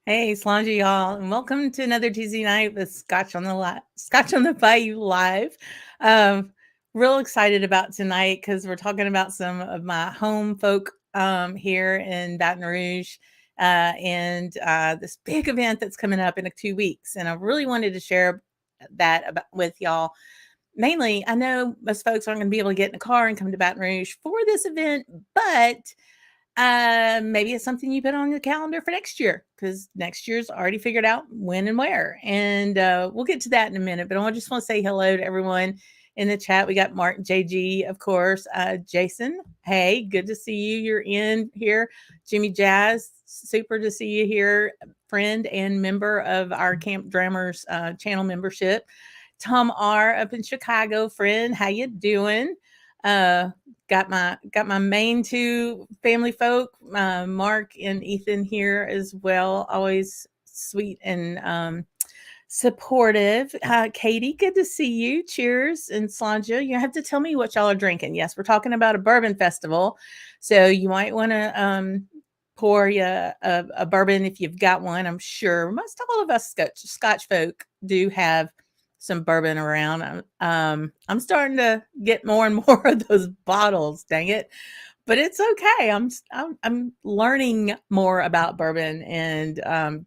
Hey, Slangy, y'all, and welcome to another Tuesday night with Scotch on the Bayou live. Um, Real excited about tonight because we're talking about some of my home folk here in Baton Rouge, and this big event that's coming up in 2 weeks. And I really wanted to share with y'all. Mainly, I know most folks aren't going to be able to get in a car and come to Baton Rouge for this event, but maybe it's something you put on your calendar for next year because next year's already figured out when and where. And we'll get to that in a minute. But I just want to say hello to everyone in the chat. We got Mark JG, of course. Jason, hey, good to see you. You're in here. Jimmy Jazz, super to see you here. Friend and member of our Camp Drammers channel membership. Tom R up in Chicago, friend. How you doing? Uh, got my main two family folk, Mark and Ethan here as well. Always sweet and supportive. Katie, good to see you. Cheers. And Slanja, you have to tell me what y'all are drinking. Yes, we're talking about a bourbon festival, so you might want to pour you a bourbon if you've got one. I'm sure most all of us Scotch folk do have some bourbon around. I'm starting to get more and more of those bottles. Dang it. But it's okay. I'm learning more about bourbon and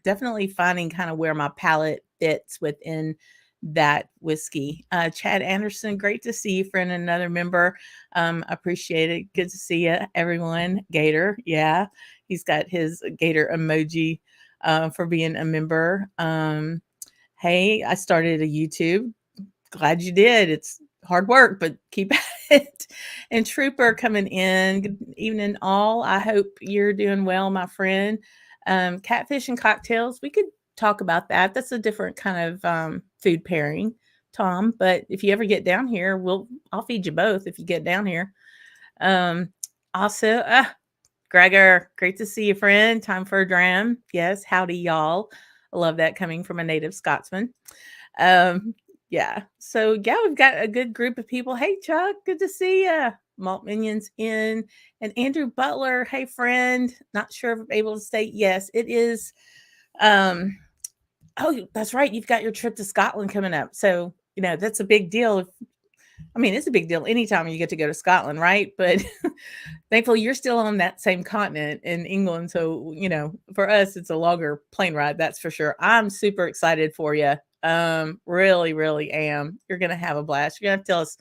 definitely finding kind of where my palate fits within that whiskey. Chad Anderson, great to see you, friend, another member. Appreciate it. Good to see you, everyone. Gator, yeah, he's got his Gator emoji for being a member. Hey, I started a YouTube. Glad you did. It's hard work, but keep at it. And Trooper coming in. Good evening, all. I hope you're doing well, my friend. Catfish and cocktails. We could talk about that. That's a different kind of food pairing, Tom. But if you ever get down here, I'll feed you both if you get down here. Um, Also, Gregor, great to see you, friend. Time for a dram. Yes, howdy, y'all. I love that coming from a native Scotsman. Um, yeah. So yeah, we've got a good group of people. Hey, Chuck, good to see you. Malt Minions in, and Andrew Butler. Hey, friend. Not sure if I'm able to say yes. It is. Um, oh, that's right. You've got your trip to Scotland coming up. So that's a big deal. I mean, it's a big deal anytime you get to go to Scotland, right? But thankfully, you're still on that same continent in England. So, for us, it's a longer plane ride, that's for sure. I'm super excited for you. Really, really am. You're going to have a blast. You're going to have to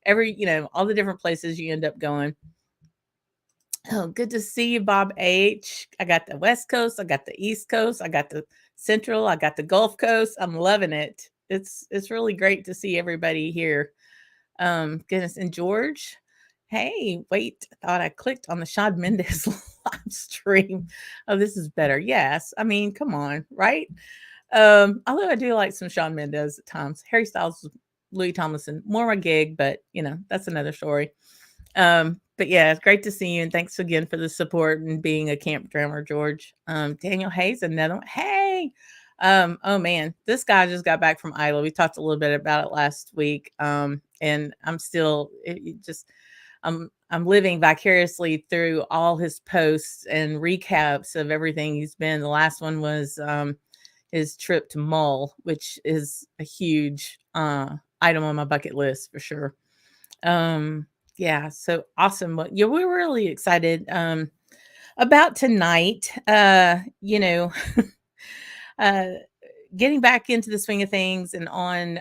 tell us all the different places you end up going. Oh, good to see you, Bob H. I got the West Coast, I got the East Coast, I got the Central, I got the Gulf Coast. I'm loving it. It's really great to see everybody here. Goodness, and George, hey, wait, I thought I clicked on the Shawn Mendes live stream. Oh, this is better. Yes, I mean, come on, right? Although I do like some Shawn Mendes at times. Harry Styles, Louis Tomlinson, more my gig, but that's another story. But yeah, it's great to see you, and thanks again for the support and being a camp drummer, George. Daniel Hayes, another one. Hey, oh man, this guy just got back from Isla. We talked a little bit about it last week. And I'm still just I'm living vicariously through all his posts and recaps of everything he's been. The last one was his trip to Mull, which is a huge item on my bucket list for sure. Yeah, so awesome. Well, yeah, we're really excited about tonight. Uh, Getting back into the swing of things and on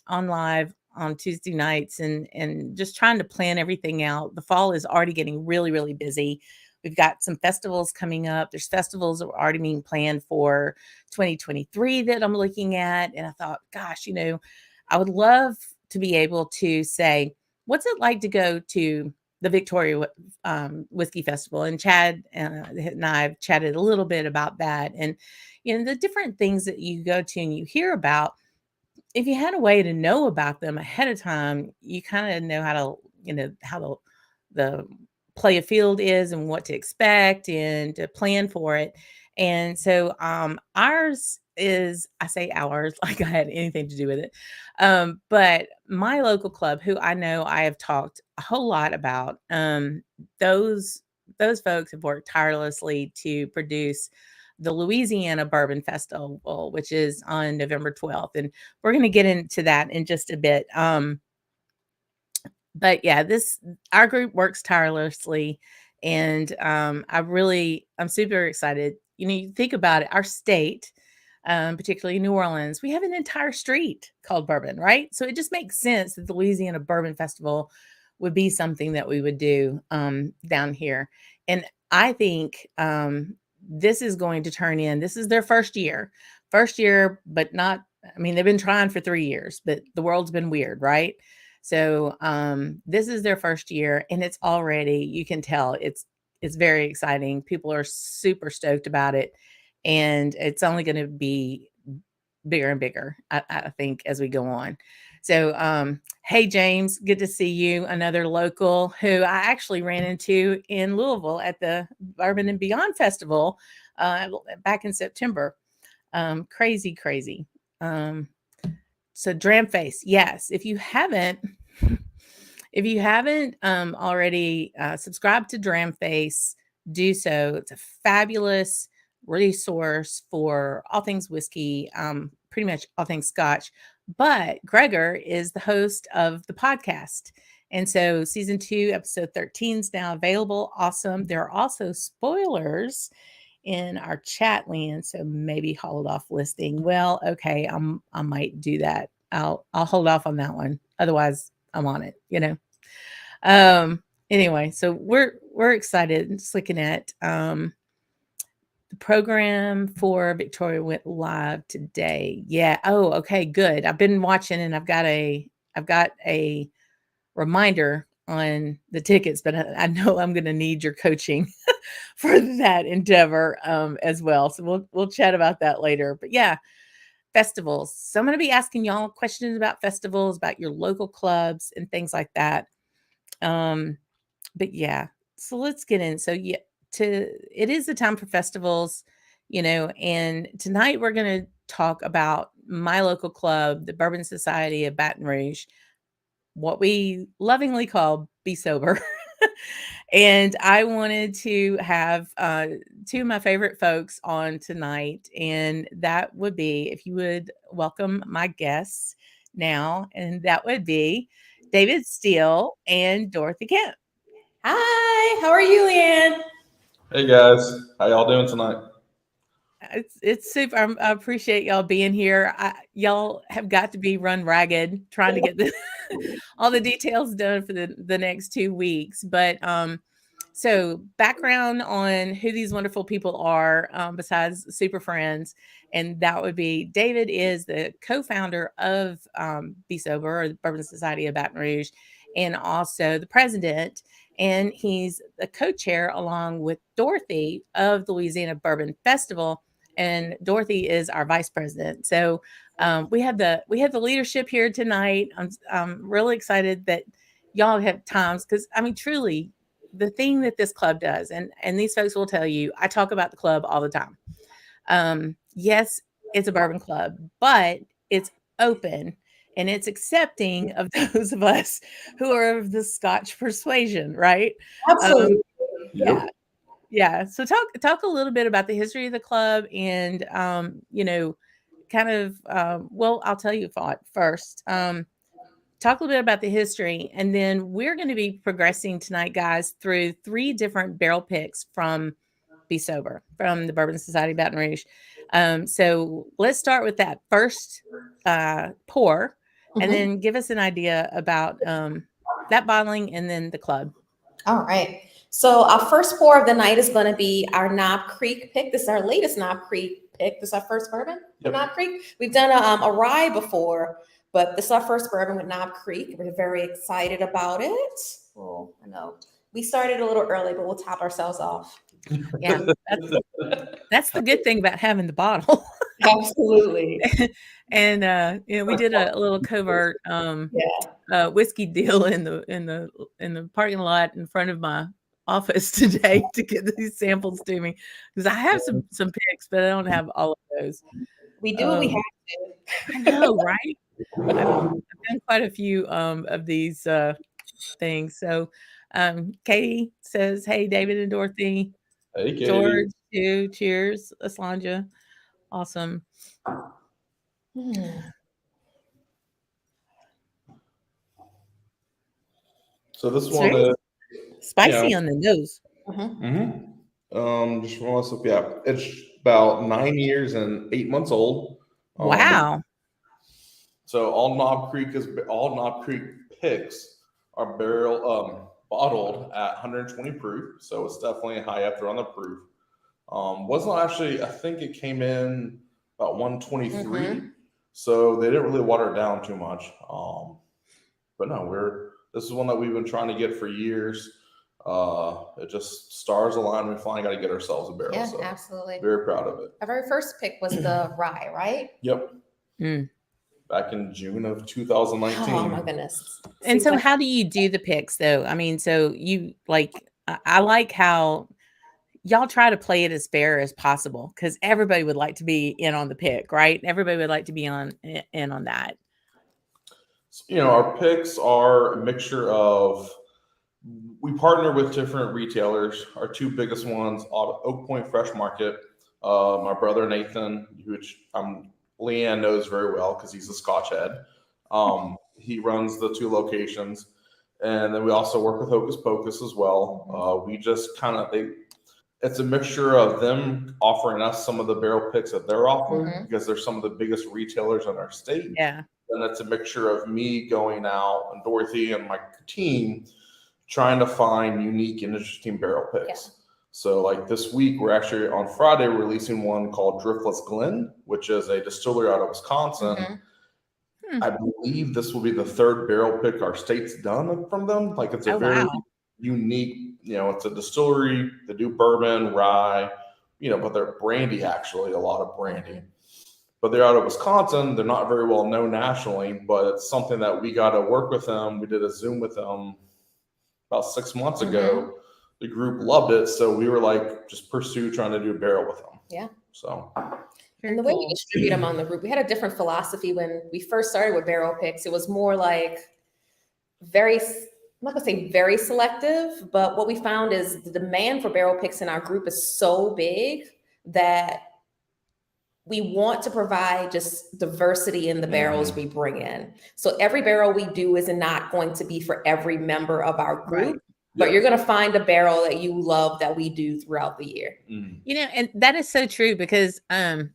live on Tuesday nights and just trying to plan everything out. The fall is already getting really, really busy. We've got some festivals coming up. There's festivals that are already being planned for 2023 that I'm looking at. And I thought, gosh, I would love to be able to say, what's it like to go to the Victoria Whiskey Festival? And Chad and I have chatted a little bit about that. And the different things that you go to and you hear about, if you had a way to know about them ahead of time, you kind of know how to, how the play of field is and what to expect and to plan for it. And so ours is, I say ours like I had anything to do with it. But my local club, who I know I have talked a whole lot about, those folks have worked tirelessly to produce the Louisiana Bourbon Festival, which is on November 12th. And we're going to get into that in just a bit. But yeah, our group works tirelessly, and I'm super excited. You think about it, our state, particularly New Orleans, we have an entire street called Bourbon, right? So it just makes sense that the Louisiana Bourbon Festival would be something that we would do down here. And I think this is going to turn in. This is their first year, but not. I mean, they've been trying for 3 years, but the world's been weird, right? So this is their first year, and it's already, you can tell it's very exciting. People are super stoked about it, and it's only going to be bigger and bigger, I think, as we go on. So hey James, good to see you. Another local who I actually ran into in Louisville at the Bourbon and Beyond Festival back in September. Crazy. So Dram Face, yes. If you haven't already subscribed to Dram Face, do so. It's a fabulous resource for all things whiskey, pretty much all things Scotch. But Gregor is the host of the podcast. And so season 2, episode 13 is now available. Awesome. There are also spoilers in our chat land, so maybe hold off listing. Well, okay, I might do that. I'll hold off on that one. Otherwise, I'm on it, Anyway, so we're excited. Just looking at the program for Victoria went live today. Yeah. Oh, okay, good. I've been watching, and I've got a reminder on the tickets, but I know I'm going to need your coaching for that endeavor as well. So we'll chat about that later. But yeah, festivals. So I'm going to be asking y'all questions about festivals, about your local clubs and things like that. But yeah, so let's get in. So yeah, it is the time for festivals, and tonight we're going to talk about my local club, the Bourbon Society of Baton Rouge, what we lovingly call Be Sober. And I wanted to have 2 of my favorite folks on tonight, and that would be, if you would welcome my guests now, and that would be David Steele and Dorothy Kemp. Hi, how are you, Leanne? Hey guys, how y'all doing tonight? It's super. I appreciate y'all being here. Y'all have got to be run ragged trying to get all the details done for the next 2 weeks. But so background on who these wonderful people are, besides super friends, and that would be David is the co-founder of Be Sober, or the Bourbon Society of Baton Rouge, and also the president. And he's the co-chair along with Dorothy of the Louisiana Bourbon Festival. And Dorothy is our vice president. So we have the leadership here tonight. I'm really excited that y'all have times, because I mean, truly, the thing that this club does, and these folks will tell you, I talk about the club all the time. Yes, it's a bourbon club, but it's open and it's accepting of those of us who are of the Scotch persuasion, right? Absolutely. Yeah. Yeah. So talk a little bit about the history of the club, and kind of well, I'll tell you first. Talk a little bit about the history, and then we're going to be progressing tonight, guys, through 3 different barrel picks from Be Sober, from the Bourbon Society of Baton Rouge. So let's start with that first pour, and then give us an idea about that bottling and then the club. All right. So our first pour of the night is going to be our Knob Creek pick. This is our latest Knob Creek pick. This is our first bourbon from Knob Creek. We've done a rye before, but this is our first bourbon with Knob Creek. We're very excited about it. Well, I know we started a little early, but we'll top ourselves off. Yeah, that's the good thing about having the bottle. Absolutely. And we did a little covert whiskey deal in the parking lot in front of my office today to get these samples to me, because I have some picks, but I don't have all of those. We do what we have to. I know, right? I've done quite a few of these things. So Katie says, "Hey, David and Dorothy, Hey, Katie. George, too. Cheers, Aslanja. Awesome. So this It's one very is spicy on the nose. just want to it's about 9 years and 8 months old. Wow. So all Knob Creek picks are bottled at 120 proof. So it's definitely high up there on the proof. Wasn't actually, I think it came in about 123. So they didn't really water it down too much. But no, this is one that we've been trying to get for years. It just stars aligned. We finally got to get ourselves a barrel. Yeah, so absolutely. Very proud of it. Our very first pick was the rye, right? Yep. Back in June of 2019. Oh my goodness. And so how do you do the picks though? I mean, so you I like how y'all try to play it as fair as possible because everybody would like to be in on the pick, right? Everybody would like to be in on that. Our picks are a mixture of, we partner with different retailers. Our two biggest ones are Oak Point Fresh Market. My brother Nathan, which Leanne knows very well because he's a Scotch head. He runs the two locations. And then we also work with Hocus Pocus as well. We just it's a mixture of them offering us some of the barrel picks that they're offering because they're some of the biggest retailers in our state. Yeah. And it's a mixture of me going out and Dorothy and my team trying to find unique and interesting barrel picks. Yeah. So like this week, we're actually on Friday releasing one called Driftless Glen, which is a distillery out of Wisconsin. I believe this will be the third barrel pick our state's done from them. Like it's a very unique, it's a distillery. They do bourbon, rye, but they're brandy, actually, a lot of brandy. But they're out of Wisconsin. They're not very well known nationally, but it's something that we got to work with them. We did a Zoom with them about 6 months ago. The group loved it. So we were like, just pursue trying to do a barrel with them. Yeah. So. And the way we distribute them on the group, we had a different philosophy when we first started with barrel picks. It was more like I'm not gonna say very selective, but what we found is the demand for barrel picks in our group is so big that we want to provide just diversity in the barrels we bring in. So every barrel we do is not going to be for every member of our group, but you're going to find a barrel that you love that we do throughout the year. And that is so true because, and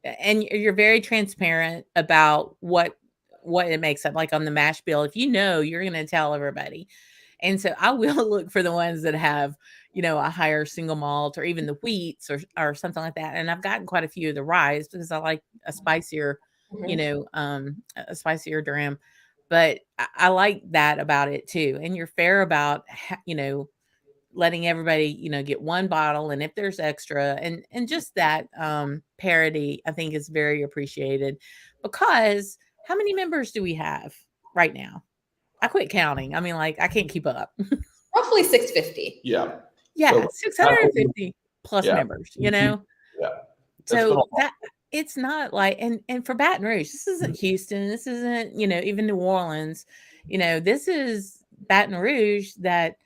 you're very transparent about what it makes up, like on the mash bill. If you're going to tell everybody. And so I will look for the ones that have, a higher single malt or even the wheats or something like that. And I've gotten quite a few of the ryes because I like a spicier, a spicier dram. But I like that about it too. And you're fair about, letting everybody, get one bottle. And if there's extra and just that parity, I think is very appreciated because how many members do we have right now? I quit counting. I mean, I can't keep up. Roughly 650. Yeah. Yeah. So 650 plus members, Yeah. So it's not like, and for Baton Rouge, this isn't Houston. This isn't, even New Orleans, this is Baton Rouge that,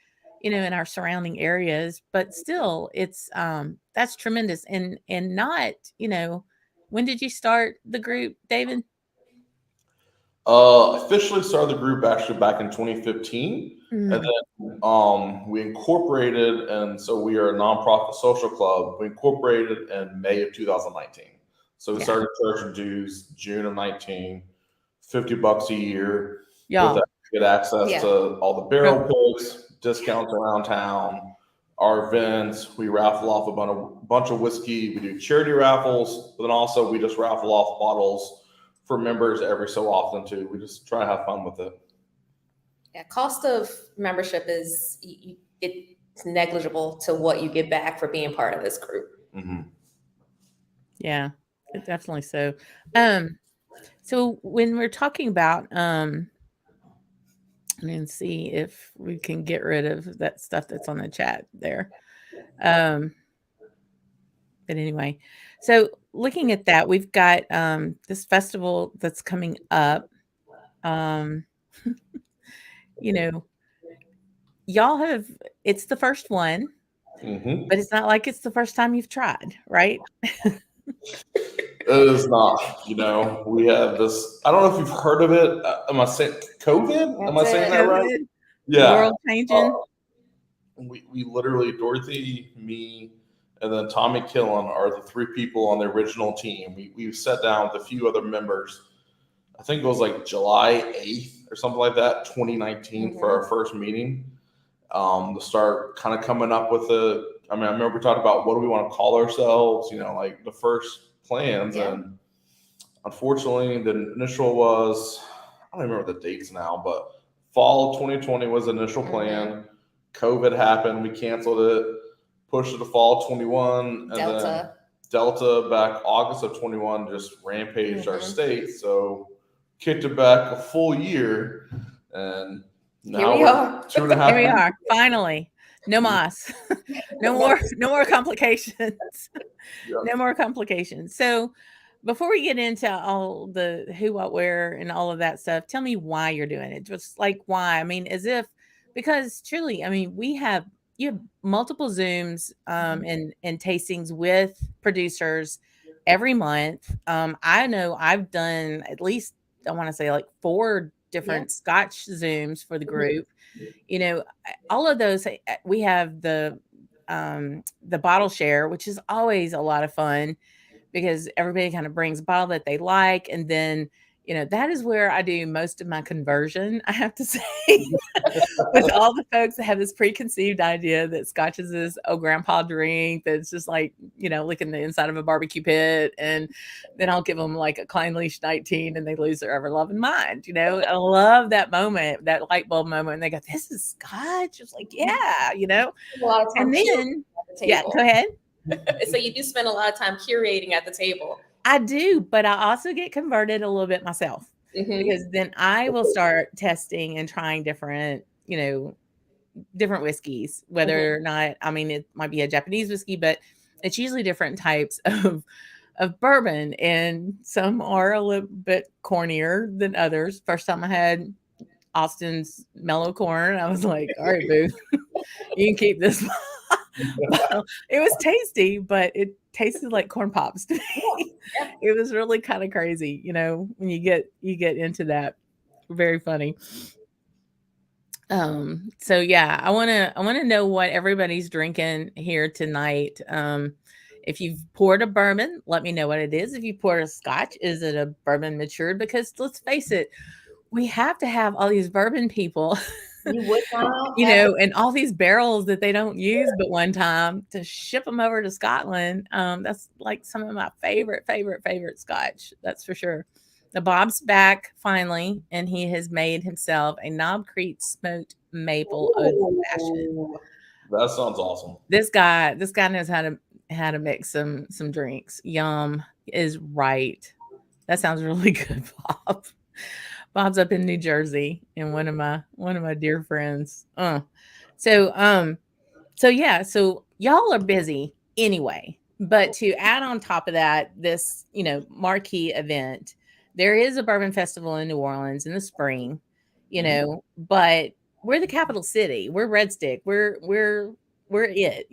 in our surrounding areas, but still it's, that's tremendous. And not, when did you start the group, David? Officially started the group actually back in 2015. And then we incorporated, and so we are a nonprofit social club. We incorporated in May of 2019. So we started charging dues June of 19, $50 a year. Yeah. With that, you get access to all the barrel picks, discounts around town, our events. We raffle off a bunch of whiskey. We do charity raffles, but then also we just raffle off bottles for members every so often too. We just try to have fun with it. Yeah, cost of membership is it's negligible to what you get back for being part of this group. Yeah, definitely so. So when we're talking about, and see if we can get rid of that stuff that's on the chat there. But anyway, so looking at that, we've got this festival that's coming up. Y'all it's the first one. Mm-hmm. but it's not like it's the first time you've tried, right? It is not. We have this. I don't know if you've heard of it. Am I saying COVID? Am I saying that right? COVID, Yeah. world changing. We literally, Dorothy, me, and then Tommy Killen are the three people on the original team. We sat down with a few other members. I think it was like July 8th or something like that, 2019, for our first meeting. To start kind of coming up with I remember we talked about what do we want to call ourselves, like the first plans. Yeah. And unfortunately, the initial was, I don't remember the dates now, but fall 2020 was the initial plan. COVID happened. We canceled it, pushed it to fall 21. And then Delta back August of 21 just rampaged our state. So kicked it back a full year. And now Here we are. 2.5 Here we years. are, finally. No mas. No more complications. Yeah. No more complications. So before we get into all the who, what, where, and all of that stuff, tell me why you're doing it. Just like why. I mean, because truly, I mean, you have multiple Zooms and tastings with producers every month. I know I've done at least, I want to say like 4 different Scotch Zooms for the group. All of those, we have the bottle share, which is always a lot of fun because everybody kind of brings a bottle that they like. And then, that is where I do most of my conversion, I have to say, with all the folks that have this preconceived idea that Scotch is this grandpa drink that's just like, licking the inside of a barbecue pit. And then I'll give them like a Klein Leash 19 and they lose their ever loving mind. I love that moment, that light bulb moment. And they go, this is Scotch. It's like, yeah, A lot of time and then, go ahead. So you do spend a lot of time curating at the table. I do, but I also get converted a little bit myself because then I will start testing and trying different whiskeys, whether or not, I mean, it might be a Japanese whiskey, but it's usually different types of bourbon. And some are a little bit cornier than others. First time I had Austin's mellow corn, I was like, all right, boo, you can keep this. It was tasty, but it tasted like corn pops to me. It was really kind of crazy, when you get into that. Very funny. So yeah, I want to know what everybody's drinking here tonight. If you've poured a bourbon, let me know what it is. If you poured a Scotch, is it a bourbon matured? Because let's face it, we have to have all these bourbon people, and all these barrels that they don't use but one time to ship them over to Scotland. That's like some of my favorite Scotch. That's for sure. The Bob's back finally, and he has made himself a Knob Creek smoked maple old fashioned. That sounds awesome. This guy knows how to mix some drinks. Yum is right. That sounds really good, Bob. Bob's up in New Jersey, and one of my dear friends. So y'all are busy anyway. But to add on top of that, this marquee event, there is a bourbon festival in New Orleans in the spring, but we're the capital city. We're Red Stick. We're it,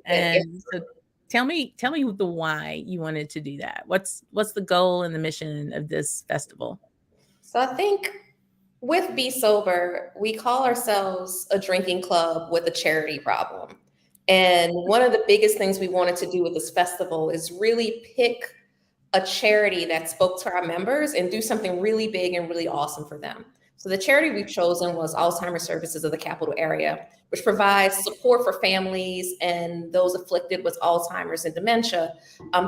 And so tell me the why you wanted to do that. What's the goal and the mission of this festival? So I think with Be Sober, we call ourselves a drinking club with a charity problem. And one of the biggest things we wanted to do with this festival is really pick a charity that spoke to our members and do something really big and really awesome for them. So the charity we've chosen was Alzheimer Services of the Capital Area, which provides support for families and those afflicted with Alzheimer's and dementia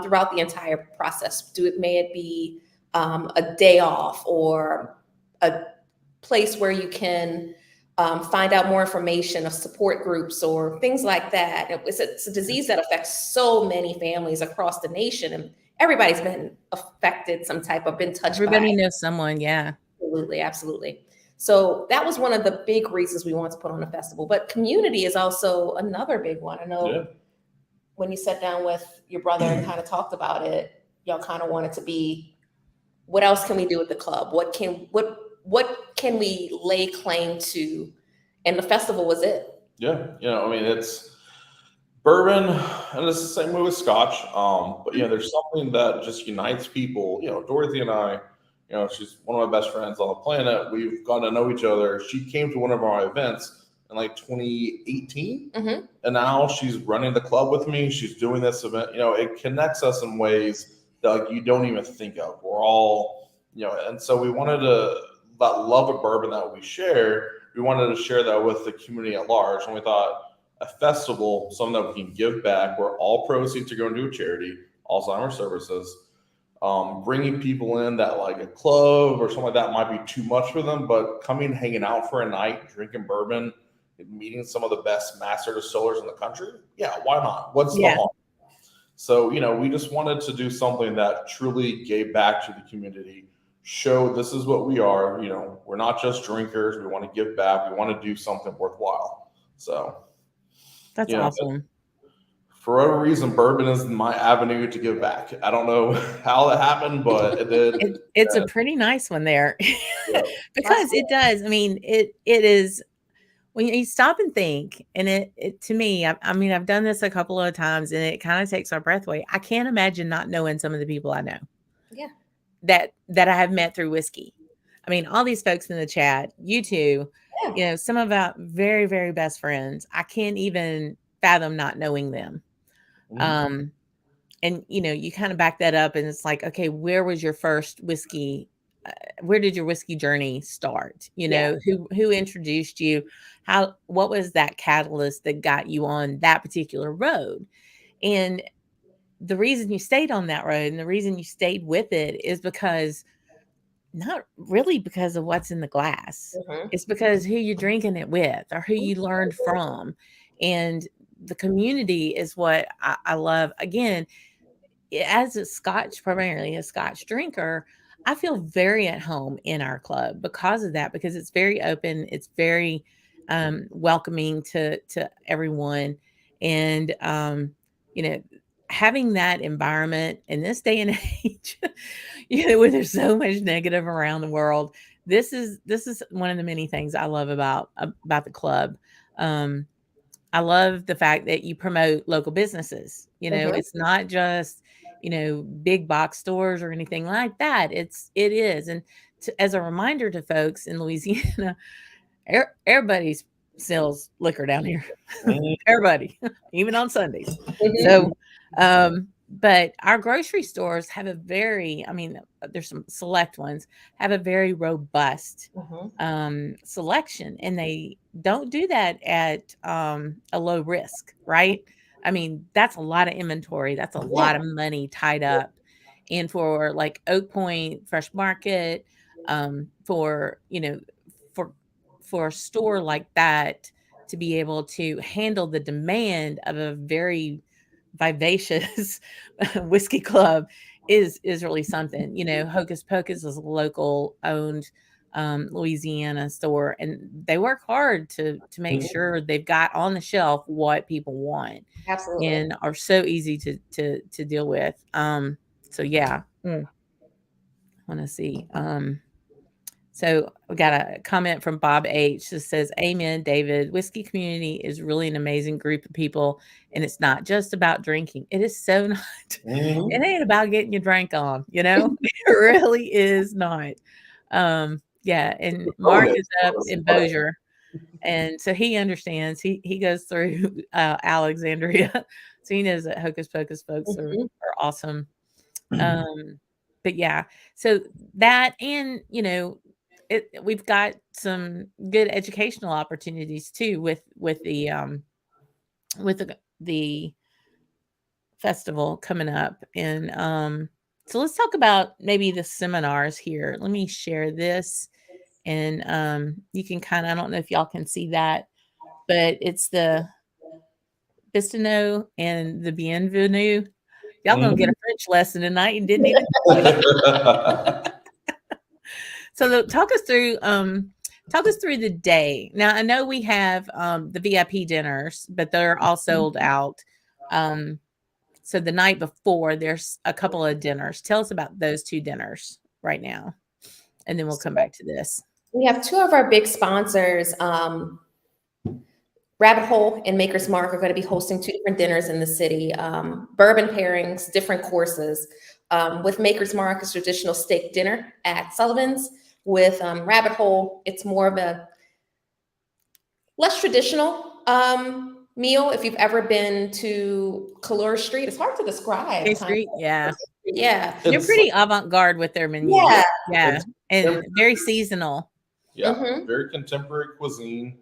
throughout the entire process. May it be a day off or a place where you can find out more information of support groups or things like that. It's a disease that affects so many families across the nation, and everybody's been affected, been touched. Everybody knows someone, yeah. Absolutely. So that was one of the big reasons we wanted to put on the festival. But community is also another big one. I know when you sat down with your brother and kind of talked about it, y'all kind of wanted to be, what else can we do with the club? What can we lay claim to? And the festival was it. Yeah. Bourbon, and it's the same way with Scotch. But there's something that just unites people. Dorothy and I, she's one of my best friends on the planet. We've gotten to know each other. She came to one of our events in like 2018, and now she's running the club with me. She's doing this event. It connects us in ways that like you don't even think of. We're all, and so we wanted to that love of bourbon that we share. We wanted to share that with the community at large, and we thought a festival, something that we can give back, where all proceeds are going to a charity, Alzheimer services. Bringing people in that like a club or something like that might be too much for them, but coming, hanging out for a night, drinking bourbon, meeting some of the best master distillers in the country. Yeah, why not? What's the harm? So, we just wanted to do something that truly gave back to the community, show this is what we are. We're not just drinkers. We want to give back. We want to do something worthwhile. So that's awesome. For whatever reason, bourbon is my avenue to give back. I don't know how that happened, but it did. It's a pretty nice one there. Because it does. I mean, it is, when you stop and think, and it to me, I mean, I've done this a couple of times, and it kind of takes our breath away. I can't imagine not knowing some of the people I know. Yeah. That I have met through whiskey. I mean, all these folks in the chat, you two, some of our very, very best friends, I can't even fathom not knowing them. And you kind of back that up, and it's like, okay, where was your first whiskey? Where did your whiskey journey start? Who introduced you? What was that catalyst that got you on that particular road? And the reason you stayed on that road and the reason you stayed with it is because, not really because of what's in the glass. It's because who you're drinking it with or who you learned from. And the community is what I love. Again, as a Scotch, primarily a Scotch drinker, I feel very at home in our club because of that, because it's very open. It's very welcoming to everyone. And, having that environment in this day and age, where there's so much negative around the world, this is one of the many things I love about the club. I love the fact that you promote local businesses. It's not just, big box stores or anything like that. It is. And as a reminder to folks in Louisiana, everybody sells liquor down here. Everybody, even on Sundays. So, but our grocery stores have there's some select ones, have a very robust selection, and they don't do that at a low risk, right? I mean, that's a lot of inventory. That's a lot of money tied up. And for like Oak Point, Fresh Market, for a store like that to be able to handle the demand of a very vivacious whiskey club is really something. Hocus Pocus is a local owned Louisiana store, and they work hard to make sure they've got on the shelf what people want. Absolutely. And are so easy to deal with. So yeah. I want to see. So we got a comment from Bob H. that says, "Amen, David. Whiskey community is really an amazing group of people, and it's not just about drinking. It is so not. It ain't about getting your drink on, It really is not." Yeah, and Mark is up in Bossier, and so he understands. He goes through Alexandria, so he knows that Hocus Pocus folks are awesome. But yeah, so that, and we've got some good educational opportunities too with the festival coming up. And so let's talk about maybe the seminars here. Let me share this, and you can I don't know if y'all can see that, but it's the Bistino and the Bienvenue. Y'all gonna get a French lesson tonight and didn't even So talk us through the day. Now, I know we have the VIP dinners, but they're all sold out. So the night before, there's a couple of dinners. Tell us about those two dinners right now, and then we'll come back to this. We have two of our big sponsors Rabbit Hole and Maker's Mark are going to be hosting 2 different dinners in the city. Bourbon pairings, different courses. With Maker's Mark, it's traditional steak dinner at Sullivan's. With Rabbit Hole, it's more of a less traditional meal. If you've ever been to Calor Street, it's hard to describe. K Street, yeah. Yeah. They're pretty avant-garde with their menu. Yeah. Yeah. And very seasonal. Yeah, very contemporary cuisine,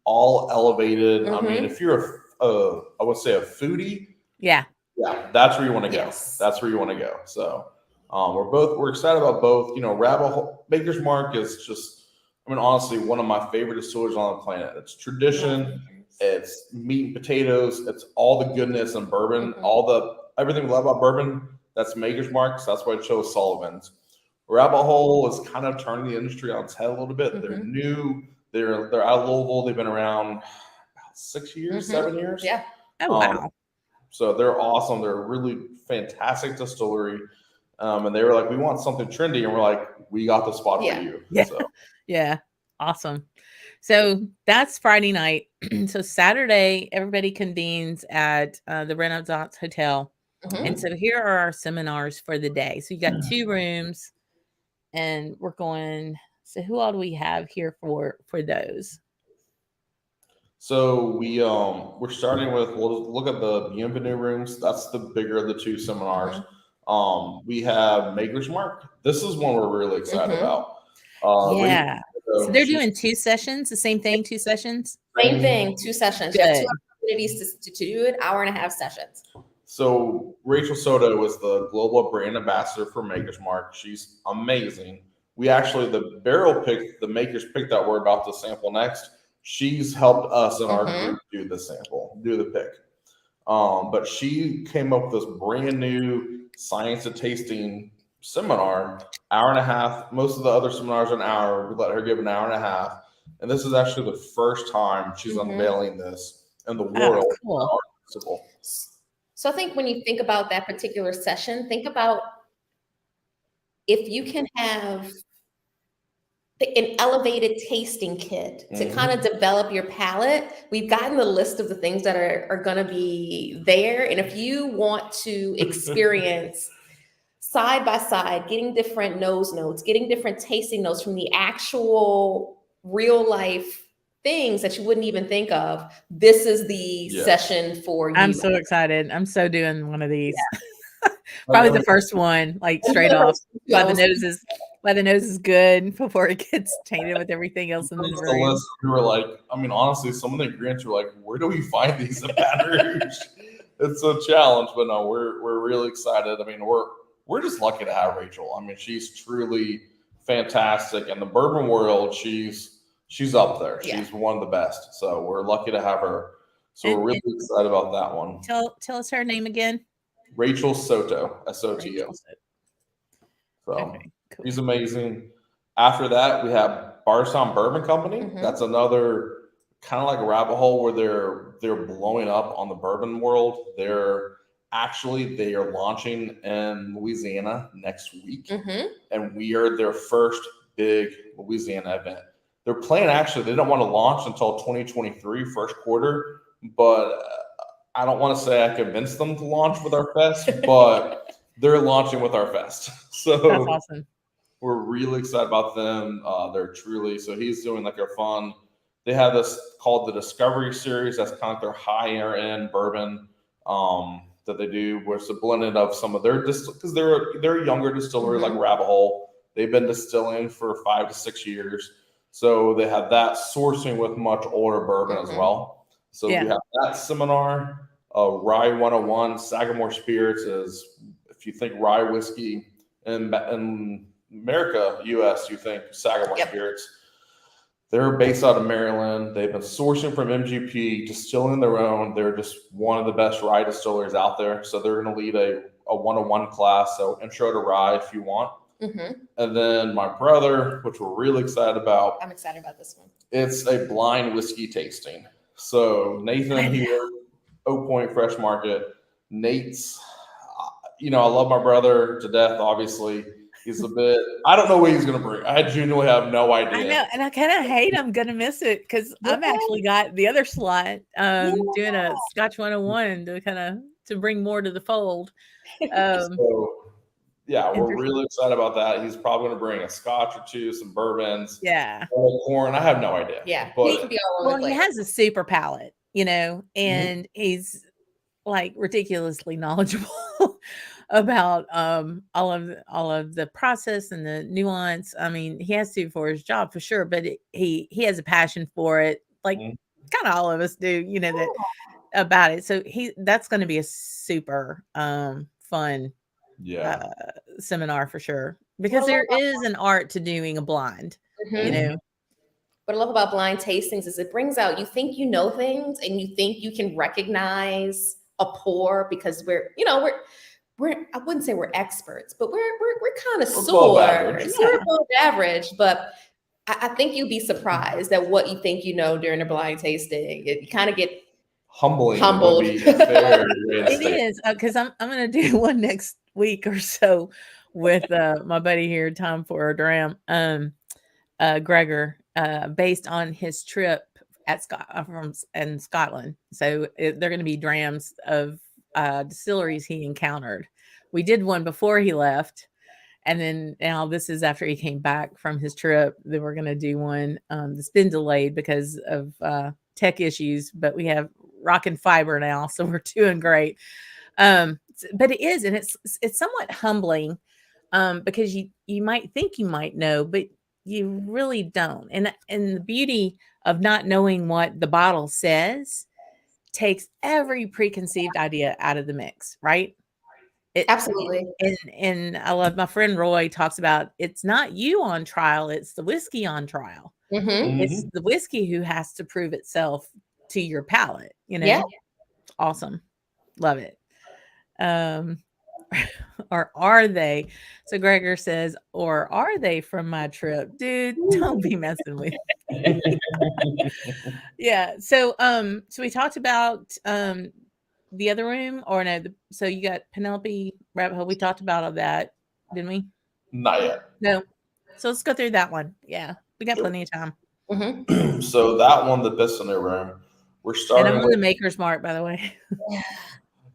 all elevated. I mean, if you're I would say a foodie, yeah, that's where you want to go. Yes. That's where you want to go. So we're excited about both. You know, Rabbit Hole, Baker's Mark is just, I mean, honestly, one of my favorite distilleries on the planet. It's tradition, it's meat and potatoes, it's all the goodness and bourbon, everything we love about bourbon. That's Maker's Mark. So that's why I chose Sullivan's. Rabbit Hole is kind of turning the industry on its head a little bit. They're new. They're out of Louisville. They've been around about 6 years, 7 years. Yeah. Oh, wow. So they're awesome. They're a really fantastic distillery. And they were like, we want something trendy. And we're like, we got the spot for you. Yeah. So. Yeah. Awesome. So that's Friday night. So Saturday, everybody convenes at the Renaissance Hotel. And so here are our seminars for the day. So you got 2 rooms, and we're going. So who all do we have here for those? So we're starting with, we'll look at the Bienvenue rooms. That's the bigger of the 2 seminars. We have Maker's Mark. This is one we're really excited about. Yeah. So they're doing 2 sessions, the same thing, 2 sessions? Same thing, 2 sessions. You have 2 opportunities to do it, 1.5 hour sessions. So Rachel Soto is the global brand ambassador for Maker's Mark. She's amazing. We actually, the barrel pick, the Maker's pick that we're about to sample next, she's helped us in our group do the pick. But she came up with this brand new science of tasting seminar, 1.5 hours. Most of the other seminars are an hour. We let her give an 1.5 hours. And this is actually the first time she's unveiling this in the world. Cool. So I think when you think about that particular session, think about if you can have an elevated tasting kit to kind of develop your palate. We've gotten the list of the things that are going to be there. And if you want to experience side by side, getting different nose notes, getting different tasting notes from the actual real life things that you wouldn't even think of, this is the session for you. I'm so excited. I'm so doing one of these. Probably the first one, like straight off. Why the nose is good before it gets tainted with everything else in the room. We were like, I mean, honestly, some of the ingredients were like, where do we find these in Baton Rouge? It's a challenge, but no, we're really excited. I mean, we're just lucky to have Rachel. I mean, she's truly fantastic in the bourbon world. She's up there. She's one of the best. So we're lucky to have her. So we're really excited about that one. Tell us her name again. Rachel Soto, S-O-T-O. So she's amazing. After that, we have Barstown Bourbon Company. That's another kind of like a rabbit hole where they're blowing up on the bourbon world. They are launching in Louisiana next week, and we are their first big Louisiana event. They're planning, actually, they don't want to launch until 2023, first quarter, but I don't want to say I convinced them to launch with our fest, but they're launching with our fest. So that's awesome. We're really excited about them. They're truly, so he's doing like a fun, they have this called the Discovery Series. That's kind of their higher end bourbon that they do, where it's a blended of some of their because they're a younger distillery like Rabbit Hole. They've been distilling for 5 to 6 years. So they have that sourcing with much older bourbon as well. So we have that seminar. Rye 101, Sagamore Spirits is, if you think rye whiskey in America, US, you think Sagamore Spirits. They're based out of Maryland. They've been sourcing from MGP, distilling their own. They're just one of the best rye distillers out there. So they're going to lead a 101 class. So intro to rye if you want. And then my brother, which we're really excited about. I'm excited about this one. It's a blind whiskey tasting. So Nathan here, Oak Point Fresh Market. Nate's, I love my brother to death, obviously. He's a bit. I don't know what he's gonna bring. I genuinely have no idea. I know, and I kind of hate I'm gonna miss it because I'm actually got the other slot doing a Scotch 101 to kind of to bring more to the fold. So yeah, we're really excited about that. He's probably gonna bring a Scotch or two, some bourbons, Yeah, corn. I have no idea. Yeah, but he can be all over the well, he place. has a super palate, you know, and he's like ridiculously knowledgeable about all of the process and the nuance. I mean, he has to for his job for sure, but he has a passion for it, like kind of all of us do, you know, that about it. So that's going to be a super fun seminar for sure, because there is an art to doing a blind, you know. What I love about blind tastings is it brings out, you think you know things and you think you can recognize a pour because we're I wouldn't say we're experts, but we're kind of sore. We're above average, but I think you'd be surprised at what you think you know during a blind tasting. You kind of get humbled. It is because I'm going to do one next week or so with my buddy here, Tom for a Dram, Gregor, based on his trip at in Scotland. So they're going to be drams of distilleries he encountered. We did one before he left, and then now this is after he came back from his trip. Then we're going to do one that's been delayed because of tech issues, but we have rock and fiber now, so we're doing great. But it is, and it's somewhat humbling because you might think you might know, but you really don't. And the beauty of not knowing what the bottle says takes every preconceived idea out of the mix, right? Absolutely. And I love, my friend Roy talks about, it's not you on trial, it's the whiskey on trial. It's the whiskey who has to prove itself to your palate, you know? Yeah. Awesome. Love it. Or are they? So Gregor says, or are they from my trip? Dude, don't be messing with me. Yeah. So we talked about the other room, or no, so you got Penelope Rabbit Hole. We talked about all that, didn't we? Not yet. No. So let's go through that one. Yeah. We got plenty of time. So that one, the Piston room, we're starting. And I'm on the Maker's Mark, by the way.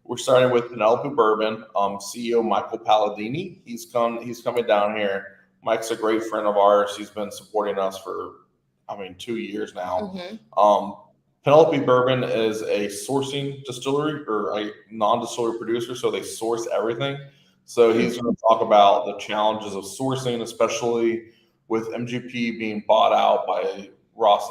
We're starting with Penelope Bourbon, CEO Michael Palladini. He's coming down here. Mike's a great friend of ours. He's been supporting us for, 2 years now. Penelope Bourbon is a sourcing distillery or a non-distillery producer, so they source everything. So he's going to talk about the challenges of sourcing, especially with MGP being bought out by Ross,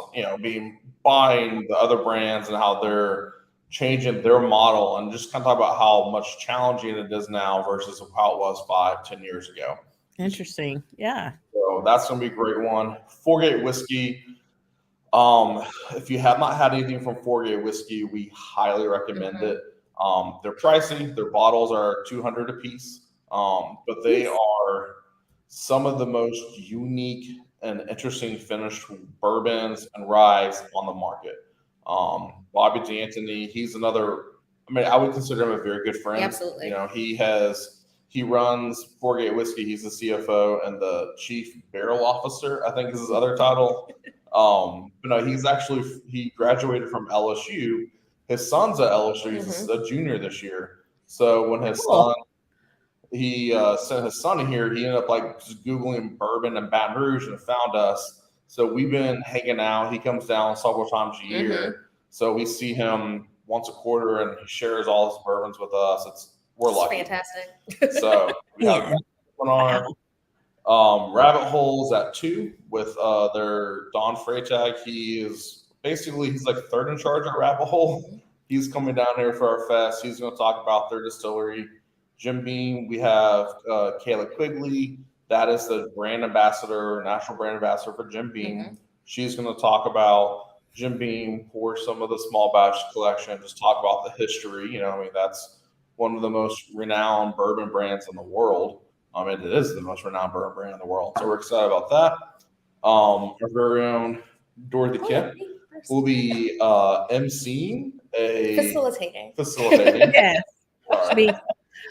buying the other brands and how they're changing their model, and just kind of talk about how much challenging it is now versus how it was 5-10 years ago. Interesting. Yeah. So that's going to be a great one. Foregate Whiskey. If you have not had anything from Foregate Whiskey, we highly recommend it. They're pricey. Their bottles are $200 a piece. But they are some of the most unique and interesting finished bourbons and ryes on the market. Bobby D'Antoni, he's another, I would consider him a very good friend. Absolutely. He runs Foregate Whiskey. He's the CFO and the chief barrel officer, I think is his other title. But no, he graduated from LSU. His son's at LSU. He's a junior this year. So when his son, he sent his son here, he ended up just Googling bourbon in Baton Rouge and found us. So we've been hanging out. He comes down several times a year. So we see him once a quarter, and he shares all his bourbons with us. We're lucky. Fantastic. So we have our Rabbit Holes at 2 with their Don Freytag. He's like third in charge at Rabbit Hole. He's coming down here for our fest. He's going to talk about their distillery. Jim Beam, we have Kayla Quigley. That is the brand ambassador, national brand ambassador for Jim Beam. She's going to talk about Jim Beam, pour some of the small batch collection, just talk about the history. That's one of the most renowned bourbon brands in the world. It is the most renowned bourbon brand in the world. So we're excited about that. Our very own Dorothy Kemp will be emceeing facilitating. Yes.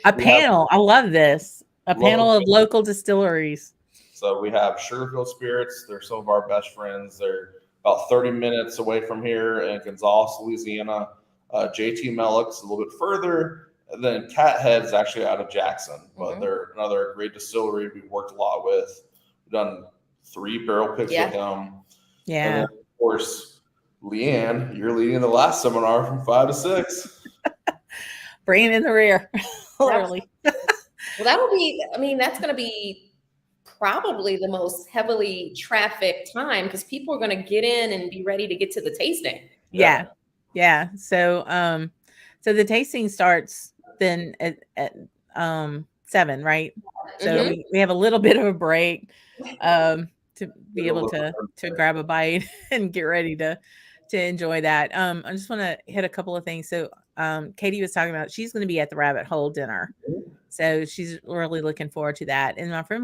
A panel. I love this. A panel of local distilleries. So we have Sugarfield Spirits. They're some of our best friends. They're about 30 minutes away from here in Gonzales, Louisiana. JT Mellick's a little bit further. And then Cathead's actually out of Jackson, but they're another great distillery we've worked a lot with. We've done 3 barrel picks with them. Yeah. And then, of course, Leanne, you're leading the last seminar from 5 to 6. Bringing in the rear, literally. Well, that will be, I mean, that's going to be probably the most heavily trafficked time because people are going to get in and be ready to get to the tasting. Yeah. So, so the tasting starts then at 7, right? So we have a little bit of a break to be able to grab a bite and get ready to enjoy that. I just want to hit a couple of things. So Katie was talking about she's going to be at the Rabbit Hole dinner. So she's really looking forward to that. And my friend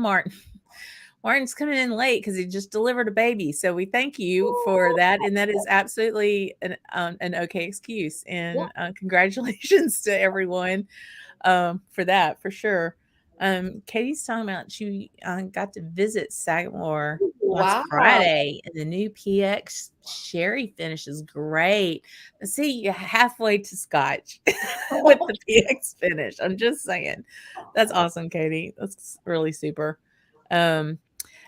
Martin's coming in late because he just delivered a baby. So we thank you for that. And that is absolutely an okay excuse. And congratulations to everyone for that, for sure. Katie's talking about she got to visit Sagamore last Friday, and the new PX sherry finish is great. Let's see, you're halfway to Scotch with the PX finish. I'm just saying, that's awesome, Katie. That's really super. And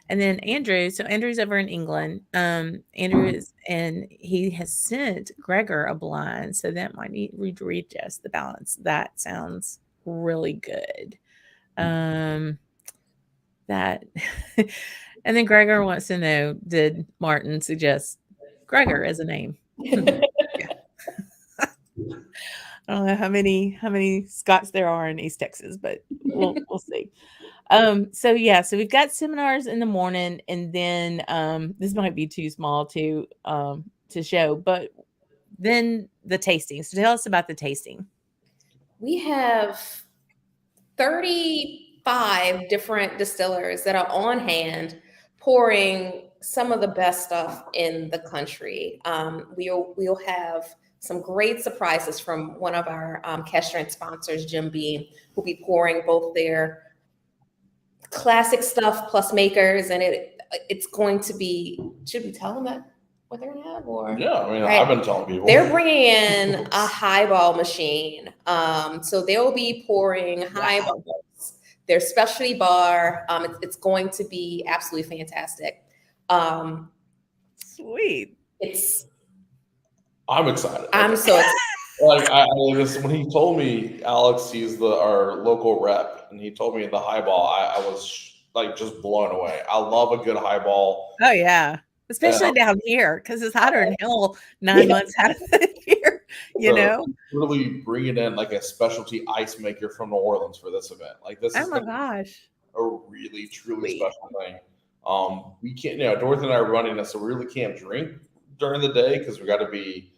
then Andrew, so Andrew's over in England. Andrew is, and he has sent Gregor a blind, so that might need to readjust the balance. That sounds really good. That and then Gregor wants to know, did Martin suggest Gregor as a name? I don't know how many Scots there are in East Texas, but we'll see. So we've got seminars in the morning, and then this might be too small to show, but then the tasting. So tell us about the tasting. We have 35 different distillers that are on hand pouring some of the best stuff in the country. We'll have some great surprises from one of our cash strength sponsors, Jim Beam, who'll be pouring both their classic stuff plus makers, and it's going to be, should we tell them that what they're gonna have? Or I've been telling people they're bringing in a highball machine, so they'll be pouring highballs. Their specialty bar, it's going to be absolutely fantastic. Sweet. I'm excited. I'm so excited. Like when he told me, Alex, he's our local rep, and he told me the highball, I was like just blown away. I love a good highball. Oh yeah, especially down here because it's hotter in hell 9 months out of the year. You know, really bringing in like a specialty ice maker from New Orleans for this event. Like this is a really truly special thing. We can't, Dorothy and I are running this, so we really can't drink during the day because we got to be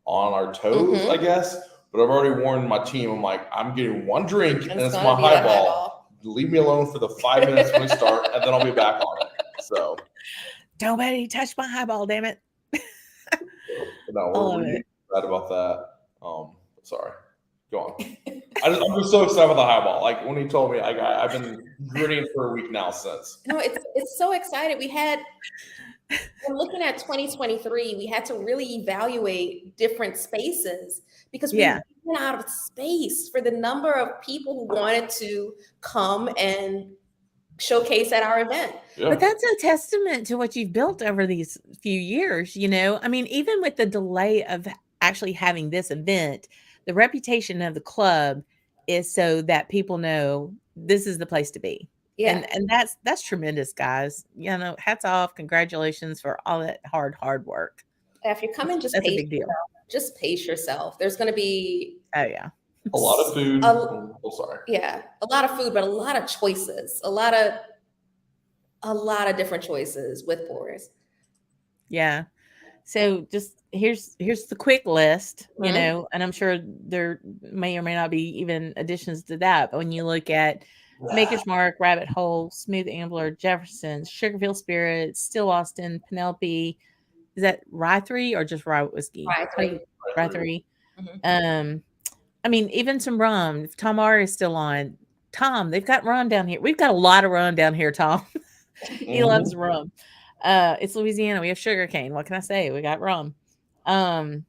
on our toes, I guess. But I've already warned my team. I'm like, I'm getting one drink, and it's my highball. Leave me alone for the 5 minutes when we start, and then I'll be back on it. So, nobody touch my highball, damn it. No, we're really excited about that. Sorry, go on. I'm just so excited about the highball. Like when he told me, I've been grinning for a week now since. No, it's so excited. When looking at 2023, we had to really evaluate different spaces because we ran out of space for the number of people who wanted to come and showcase at our event. Yeah. But that's a testament to what you've built over these few years. I mean, even with the delay of actually having this event, the reputation of the club is so that people know this is the place to be. Yeah. And that's tremendous, guys. Hats off. Congratulations for all that hard work. If you're coming, just pace yourself. Just pace yourself. There's going to be a lot of food. Yeah, a lot of food, but a lot of choices. A lot of different choices with pours. Yeah. So just here's the quick list, and I'm sure there may or may not be even additions to that. But when you look at Maker's Mark, Rabbit Hole, Smooth Ambler, Jefferson's, Sugarfield Spirits, Still Austin, Penelope. Is that Rye 3 or just Rye Whiskey? Rye 3. I mean, even some rum. If Tom R is still on, Tom, they've got rum down here. We've got a lot of rum down here, Tom. He loves rum. It's Louisiana. We have sugar cane. What can I say? We got rum. And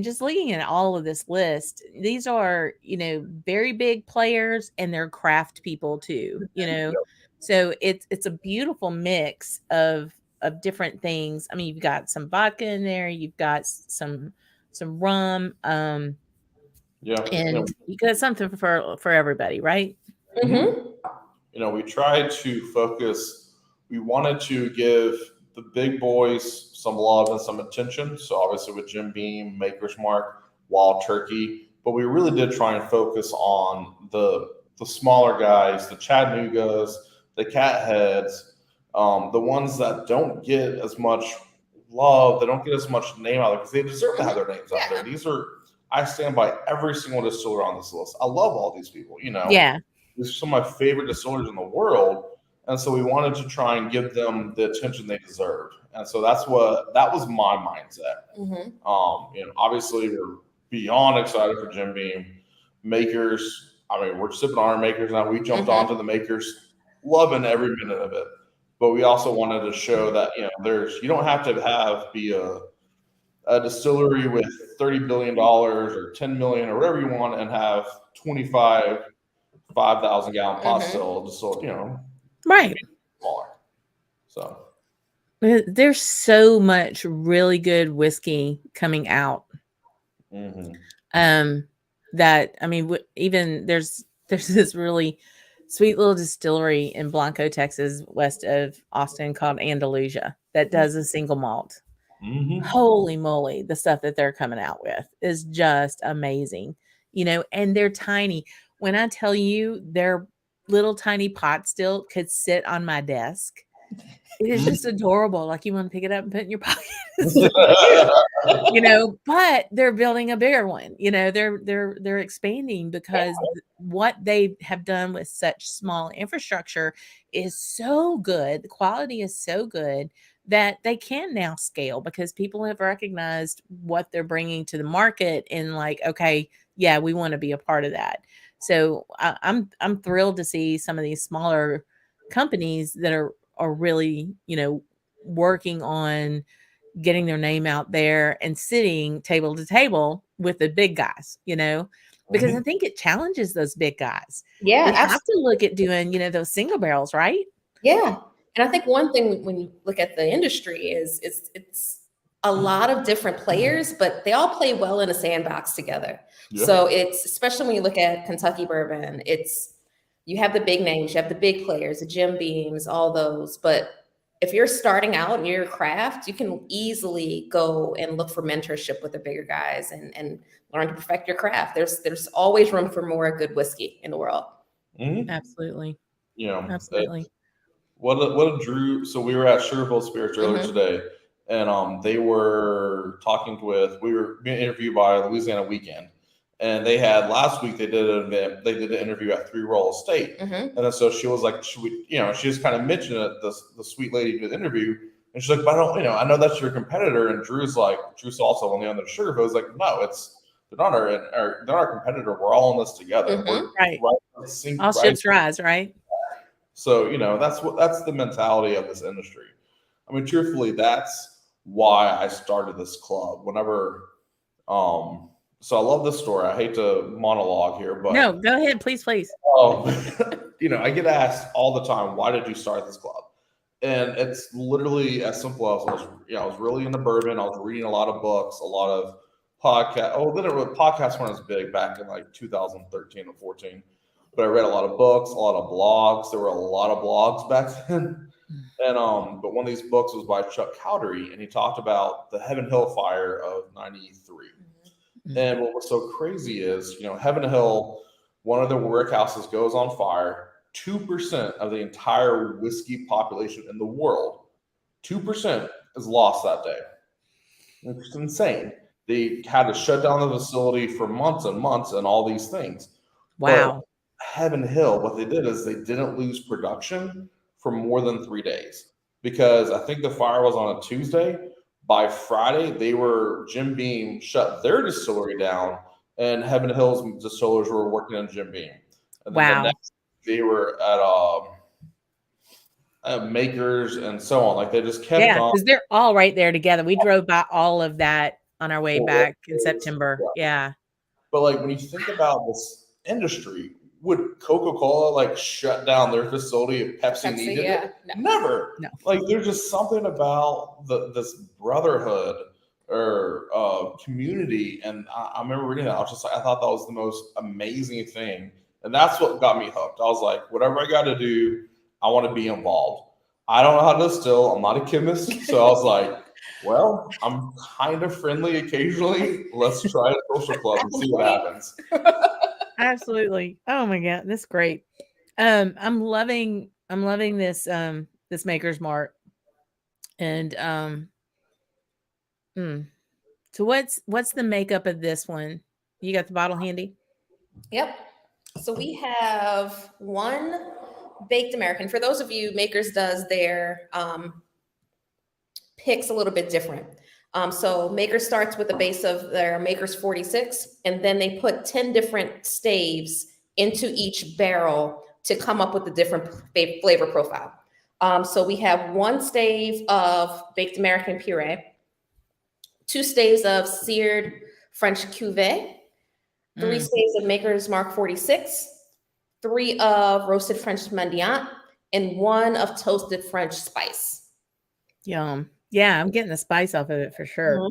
just looking at all of this list, these are, very big players, and they're craft people too, So it's a beautiful mix of different things. I mean, you've got some vodka in there, you've got some rum, and you got something for everybody, right? We tried to focus. We wanted to give the big boys some love and some attention. So obviously with Jim Beam, Maker's Mark, Wild Turkey, but we really did try and focus on the smaller guys, the Chattanoogas, the Catheads, the ones that don't get as much love, they don't get as much name out there because they deserve to have their names out there. I stand by every single distiller on this list. I love all these people, Yeah. These are some of my favorite distillers in the world. And so we wanted to try and give them the attention they deserved. And so that was my mindset. Obviously we're beyond excited for Jim Beam. Makers, I mean, we're sipping on our Makers now. We jumped onto the Makers, loving every minute of it. But we also wanted to show that, you don't have to be a distillery with $30 billion or 10 million or whatever you want and have 25 5,000 gallon pot still, right, smaller. So there's so much really good whiskey coming out. That, I mean, even there's this really sweet little distillery in Blanco, Texas, west of Austin, called Andalusia, that does a single malt. Holy moly, the stuff that they're coming out with is just amazing, and they're tiny. When I tell you their little tiny pot still could sit on my desk, it is just adorable. Like, you want to pick it up and put it in your pocket. But they're building a bigger one. They're expanding because what they have done with such small infrastructure is so good. The quality is so good that they can now scale because people have recognized what they're bringing to the market and like, okay, yeah, we want to be a part of that. So I'm thrilled to see some of these smaller companies that are really, working on getting their name out there and sitting table to table with the big guys, because I think it challenges those big guys. Yeah, they have to look at doing, those single barrels, right? Yeah. And I think one thing when you look at the industry is it's a lot of different players, but they all play well in a sandbox together. Yeah. So it's, especially when you look at Kentucky bourbon, you have the big names, you have the big players, the Jim Beams, all those. But if you're starting out in your craft, you can easily go and look for mentorship with the bigger guys and learn to perfect your craft. There's always room for more good whiskey in the world. Absolutely. Absolutely. What Drew, so we were at Sugarville Spirits earlier today, and they were we were being interviewed by Louisiana Weekend, and they had last week they did an event, they did an interview at Three Royal Estate, and then so she was like, she just kind of mentioned it, the sweet lady who did the interview, and she's like, but I don't, I know that's your competitor, and Drew's also on the other Sugarville. It's like, no, they're not our competitor. We're all in this together. We're right. All ships rise, right? So, that's the mentality of this industry. I mean, truthfully, that's why I started this club. Whenever, so I love this story. I hate to monologue here, but no, go ahead, please. I get asked all the time, why did you start this club? And it's literally as simple as I was really into bourbon. I was reading a lot of books, a lot of podcasts. Podcasts weren't as big back in like 2013 or 14. But I read a lot of books, a lot of blogs. There were a lot of blogs back then. And but one of these books was by Chuck Cowdery, and he talked about the Heaven Hill fire of 93. And what was so crazy is, Heaven Hill, one of the work houses goes on fire. 2% of the entire whiskey population in the world, 2% is lost that day. It's insane. They had to shut down the facility for months and months and all these things. Wow. But Heaven Hill, what they did is they didn't lose production for more than 3 days, because I think the fire was on a Tuesday. By Friday, Jim Beam shut their distillery down, and Heaven Hill's distillers were working on Jim Beam. And then the next they were at Makers and so on. Like they just kept Yeah, on. because they're all right there together. We drove by all of that on our way Well, back in September. Yeah. But like when you think about this industry, would Coca-Cola like shut down their facility if Pepsi needed it? Never. No. Like there's just something about this brotherhood or community, and I remember reading that. I was just like, I thought that was the most amazing thing, and that's what got me hooked. I was like, whatever I got to do, I want to be involved. I don't know how to distill. I'm not a chemist, so I was like, well, I'm kind of friendly occasionally. Let's try a social club and see what happens. Absolutely. Oh my God, that's great. I'm loving this this Maker's Mark. And so what's the makeup of this one? You got the bottle handy? Yep. So we have one baked American. For those of you, Makers does their picks a little bit different. So Makers starts with the base of their Makers 46, and then they put 10 different staves into each barrel to come up with a different flavor profile. So we have one stave of baked American puree, 2 staves of seared French cuvee, 3 staves of Maker's Mark 46, 3 of roasted French mendiant, and 1 of toasted French spice. Yum. Yeah, I'm getting the spice off of it for sure.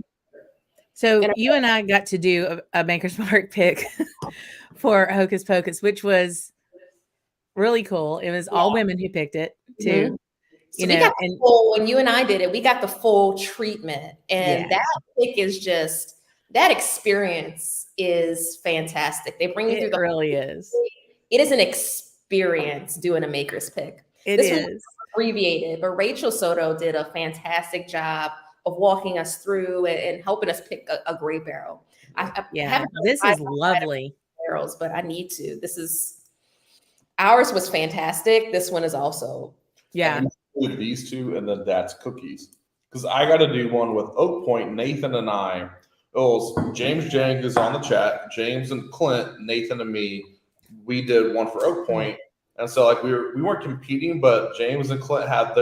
So you and I got to do a Maker's Mark pick for Hocus Pocus, which was really cool. It was all women who picked it too. So we got the full, when you and I did it, we got the full treatment. And that pick is just, that experience is fantastic. They bring you through the really is. It is an experience doing a Maker's pick. This was abbreviated, but Rachel Soto did a fantastic job of walking us through and helping us pick a great barrel. This is lovely. Barrels, but I need to. Ours was fantastic. This one is also. Yeah. With these two, and then that's cookies. Because I got to do one with Oak Point. Nathan and I. It was James Jang is on the chat. James and Clint, Nathan and me. We did one for Oak Point. And so like we weren't competing, but James and Clint had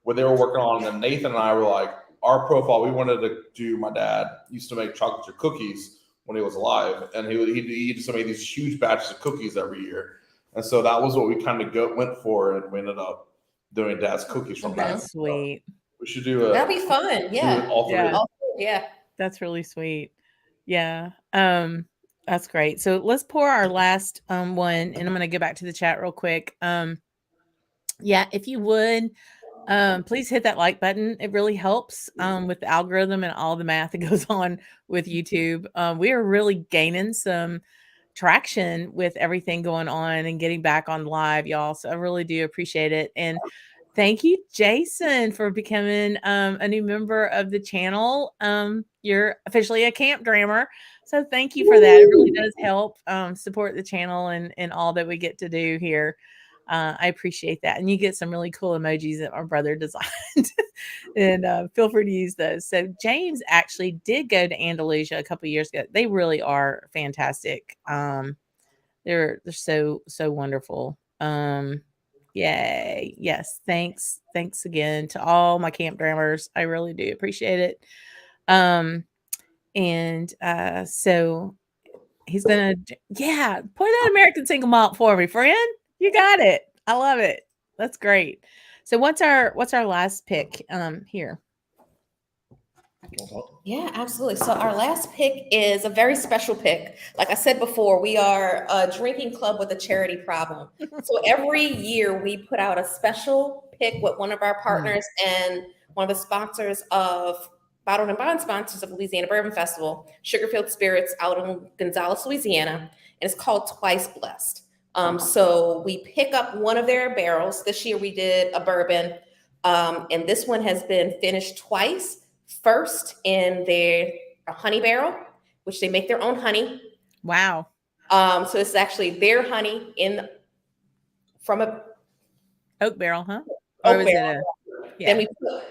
what they were working on, and then Nathan and I were like, our profile, we wanted to do, my dad used to make chocolate chip cookies when he was alive, and he used to make these huge batches of cookies every year. And so that was what we kind of went for, and we ended up doing Dad's cookies from that. That's sweet. We should do that'd be fun. Yeah. All three. Yeah. That's really sweet. Yeah. That's great. So let's pour our last one, and I'm going to go back to the chat real quick. Yeah, if you would, please hit that like button. It really helps with the algorithm and all the math that goes on with YouTube. We are really gaining some traction with everything going on and getting back on live, y'all. So I really do appreciate it. And thank you, Jason, for becoming a new member of the channel. You're officially a Camp Drammer. So thank you for that. It really does help support the channel and all that we get to do here. I appreciate that. And you get some really cool emojis that our brother designed. And feel free to use those. So James actually did go to Andalusia a couple of years ago. They really are fantastic. They're so wonderful. Yay. Yes. Thanks again to all my Camp Drammers. I really do appreciate it. So he's gonna pour that American single malt for me, friend. You got it. I love it. That's great. So what's our last pick here? Yeah, absolutely. So our last pick is a very special pick. Like I said before, we are a drinking club with a charity problem. So every year we put out a special pick with one of our partners and one of the sponsors of Baton and Bond sponsors of Louisiana Bourbon Festival, Sugarfield Spirits out in Gonzales, Louisiana, and it's called Twice Blessed. So we pick up one of their barrels. This year we did a bourbon, and this one has been finished twice. First in their honey barrel, which they make their own honey. Wow. So it's actually their honey from a oak barrel, huh? Oak barrel. Then we put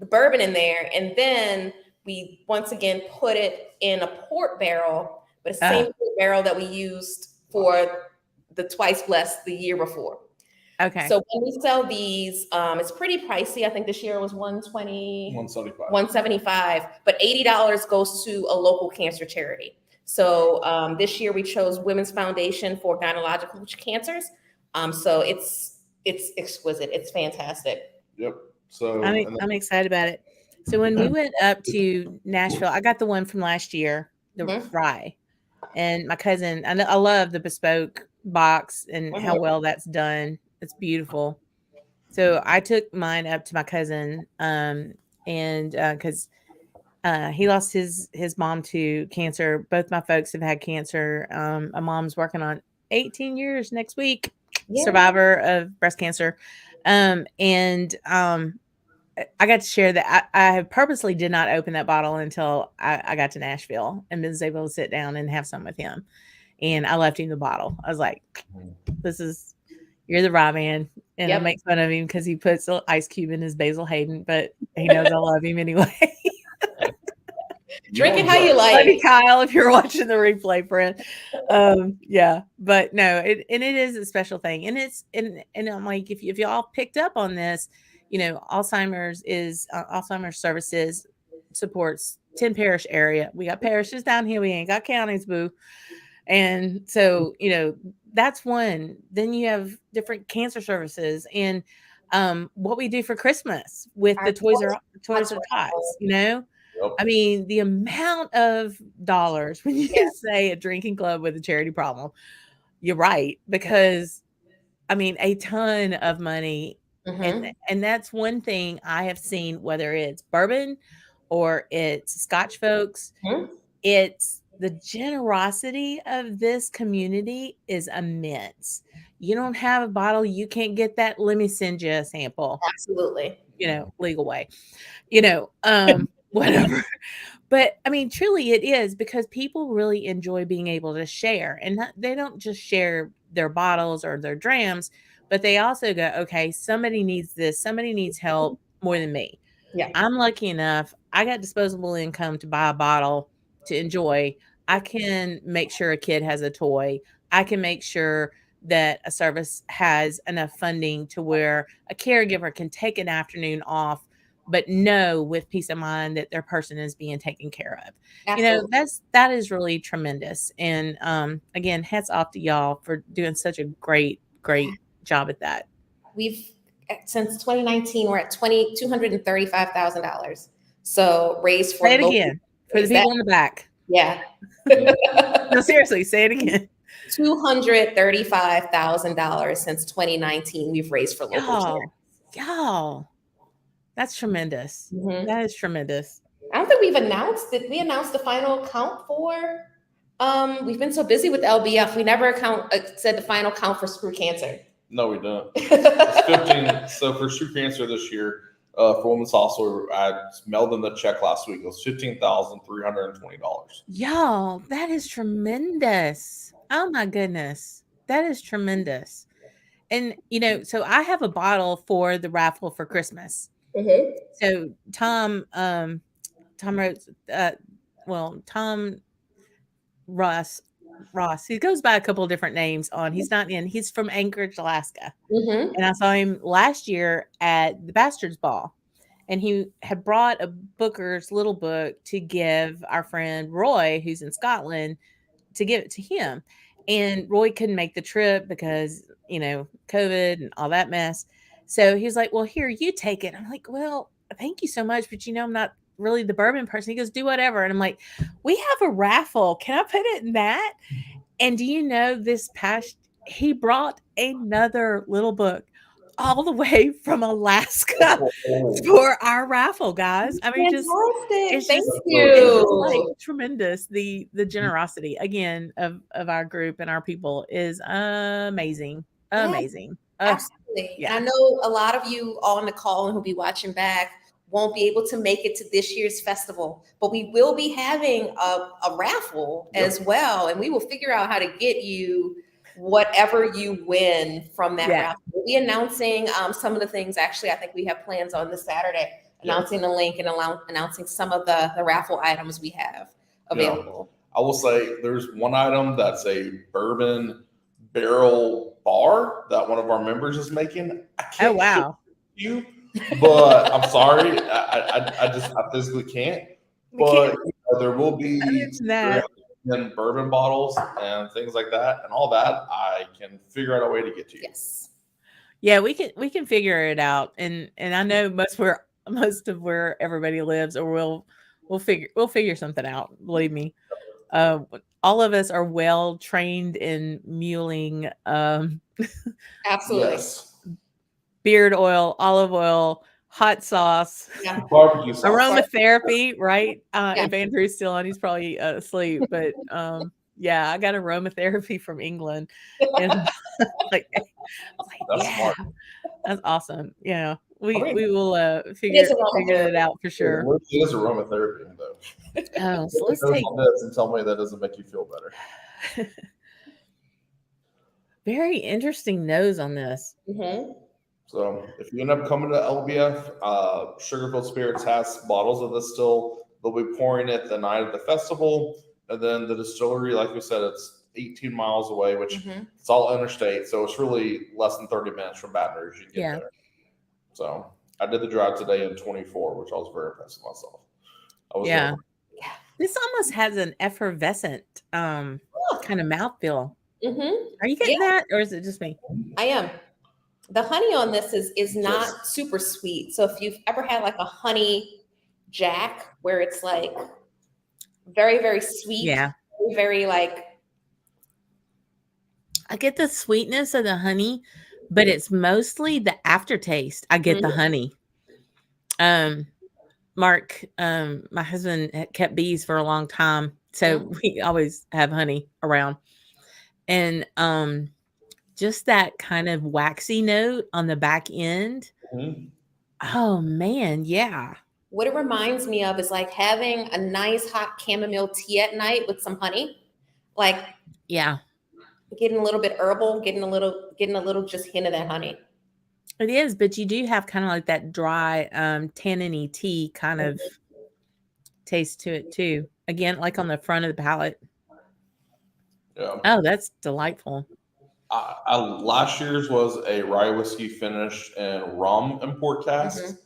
the bourbon in there, and then we once again put it in a port barrel, but the same port barrel that we used for the twice blessed the year before. Okay. So when we sell these, it's pretty pricey. I think this year it was $175, but $80 goes to a local cancer charity. So this year we chose Women's Foundation for Gynecological Cancers. So it's exquisite. It's fantastic. Yep. So I'm excited about it. So when we went up to Nashville, I got the one from last year, the rye, and my cousin. I love the bespoke box and how well that's done. It's beautiful. So I took mine up to my cousin, and because he lost his mom to cancer. Both my folks have had cancer. My mom's working on 18 years next week. Yeah. Survivor of breast cancer. I got to share that. I purposely did not open that bottle until I got to Nashville and was able to sit down and have some with him. And I left him the bottle. I was like, you're the rye man. And I make fun of him because he puts an ice cube in his Basil Hayden, but he knows I love him anyway. Drink it how you like. Love you, Kyle, if you're watching the replay, friend. Yeah, but no, it is a special thing. And and I'm like, if y'all picked up on this, Alzheimer's services supports 10 parish area. We got parishes down here. We ain't got counties, boo. And so, that's one. Then you have different cancer services and what we do for Christmas with the Toys R Tots, Yep. I mean, the amount of dollars when you say a drinking club with a charity problem, you're right, because I mean, a ton of money. And that's one thing I have seen, whether it's bourbon or it's Scotch folks, it's the generosity of this community is immense. You don't have a bottle, you can't get that. Let me send you a sample. Absolutely. Legal way, whatever. But I mean, truly it is because people really enjoy being able to share, and they don't just share their bottles or their drams, but they also go, okay, somebody needs this. Somebody needs help more than me. Yeah. I'm lucky enough. I got disposable income to buy a bottle to enjoy. I can make sure a kid has a toy. I can make sure that a service has enough funding to where a caregiver can take an afternoon off, but know with peace of mind that their person is being taken care of. Absolutely. That is really tremendous. And again, hats off to y'all for doing such a great job at that. We've since 2019, we're at $235,000. So raised for say it again for the people in the back. Yeah. No, seriously, say it again. $235,000 since 2019 we've raised for local y'all. That's tremendous. That is tremendous. I don't think we've announced it. We announced the final count for we've been so busy with LBF. We never said the final count for screw cancer. No, we don't. It's 15. So for screw cancer this year, for Women's Hospital, I mailed them the check last week. It was $15,320. Y'all, that is tremendous. Oh my goodness. That is tremendous. And so I have a bottle for the raffle for Christmas. So Tom wrote, Tom Ross, he goes by a couple of different names he's from Anchorage, Alaska. And I saw him last year at the Bastards Ball, and he had brought a Booker's little book to give our friend Roy, who's in Scotland, to give it to him. And Roy couldn't make the trip because, COVID and all that mess. So he's like, well, here, you take it. I'm like, well, thank you so much. But I'm not really the bourbon person. He goes, do whatever. And I'm like, we have a raffle. Can I put it in that? And do you know he brought another little book all the way from Alaska for our raffle, guys. I mean, thank you. It's like tremendous. The generosity again of our group and our people is amazing. Amazing. Absolutely. Yeah. I know a lot of you all on the call and who'll be watching back won't be able to make it to this year's festival, but we will be having a raffle as well. And we will figure out how to get you whatever you win from that raffle. We'll be announcing some of the things. Actually, I think we have plans on this Saturday, announcing the link and announcing some of the raffle items we have available. I will say there's one item that's a bourbon barrel bar that one of our members is making. I Oh, can't wow. show you, but I'm sorry, I physically can't. We But can't there will be mention that. and bourbon bottles and things like that, and all that. I can figure out a way to get to you. Yes. Yeah, we can figure it out. And I know most of where everybody lives, or we'll figure something out. Believe me. All of us are well trained in muling Absolutely. Yes. beard oil, olive oil, hot sauce, Yeah. Barbecue sauce. aromatherapy, right? Yeah. If Andrew's still on, he's probably asleep. But yeah, I got aromatherapy from England, and like, That's yeah, smart. that's awesome. Yeah, we I mean, will is figure aromatherapy. it out for sure. It is aromatherapy, though. Oh, so let's Take take on this and tell me that doesn't make you feel better. very interesting nose on this. Mm-hmm. So if you end up coming to LBF, Sugarfield Spirits has bottles of this still. They'll be pouring it the night of the festival, and then the distillery, like we said, it's 18 miles away, which it's all interstate, so it's really less than 30 minutes from Baton Rouge. You can get there. So I did the drive today in 24, which I was very impressed with myself. Yeah. This almost has an effervescent kind of mouthfeel. Mm-hmm. Are you getting that, or is it just me? I am. The honey on this is not super sweet. So if you've ever had like a honey jack where it's like very, very sweet, Yeah. very like, I get the sweetness of the honey, but it's mostly the aftertaste. I get the honey. Mark, my husband had kept bees for a long time, so we always have honey around. And just that kind of waxy note on the back end. Oh man, yeah. what it reminds me of is like having a nice hot chamomile tea at night with some honey. Like, yeah, getting a little bit herbal, getting a little just hint of that honey. It is, but you do have kind of like that dry, tanniny tea kind of taste to it too. Again, like on the front of the palate. Yeah. Oh, that's delightful. Last year's was a rye whiskey finished in rum import cask.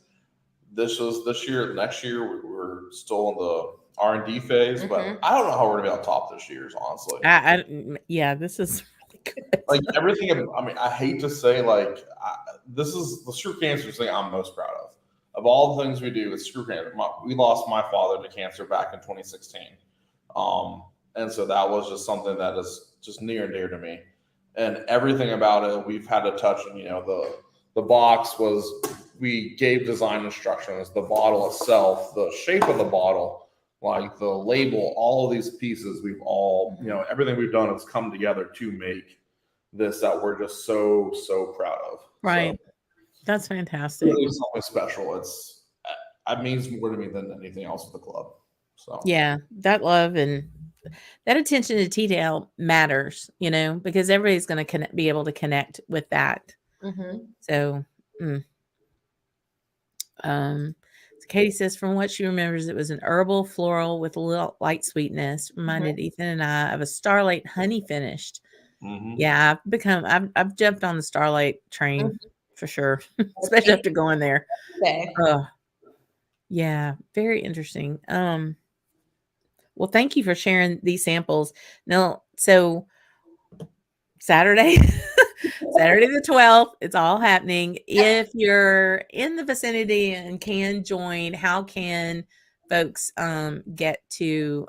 This was this year. Next year, we're still in the R&D phase, but I don't know how we're gonna be on top this year's, honestly. Yeah, this is really good. Like everything. I mean, I hate to say, like, this is the screw cancer thing I'm most proud of. Of all the things we do with screw cancer, we lost my father to cancer back in 2016, and so that was just something that is just near and dear to me. And everything about it, we've had to touch. And the box was, we gave design instructions. The bottle itself, the shape of the bottle, like the label, all of these pieces, we've all, everything we've done has come together to make this that we're just so proud of. Right. So, that's fantastic. Really something special. It means more to me than anything else with the club. So yeah, that love and that attention to detail matters, because everybody's going to be able to connect with that. So, Katie says, from what she remembers, it was an herbal floral with a little light sweetness. Reminded Ethan and I of a Starlight honey finished. Yeah, I've jumped on the Starlight train for sure, especially after going there. Yeah, very interesting. Well, thank you for sharing these samples. Now, so Saturday the 12th, it's all happening. If you're in the vicinity and can join, how can folks get to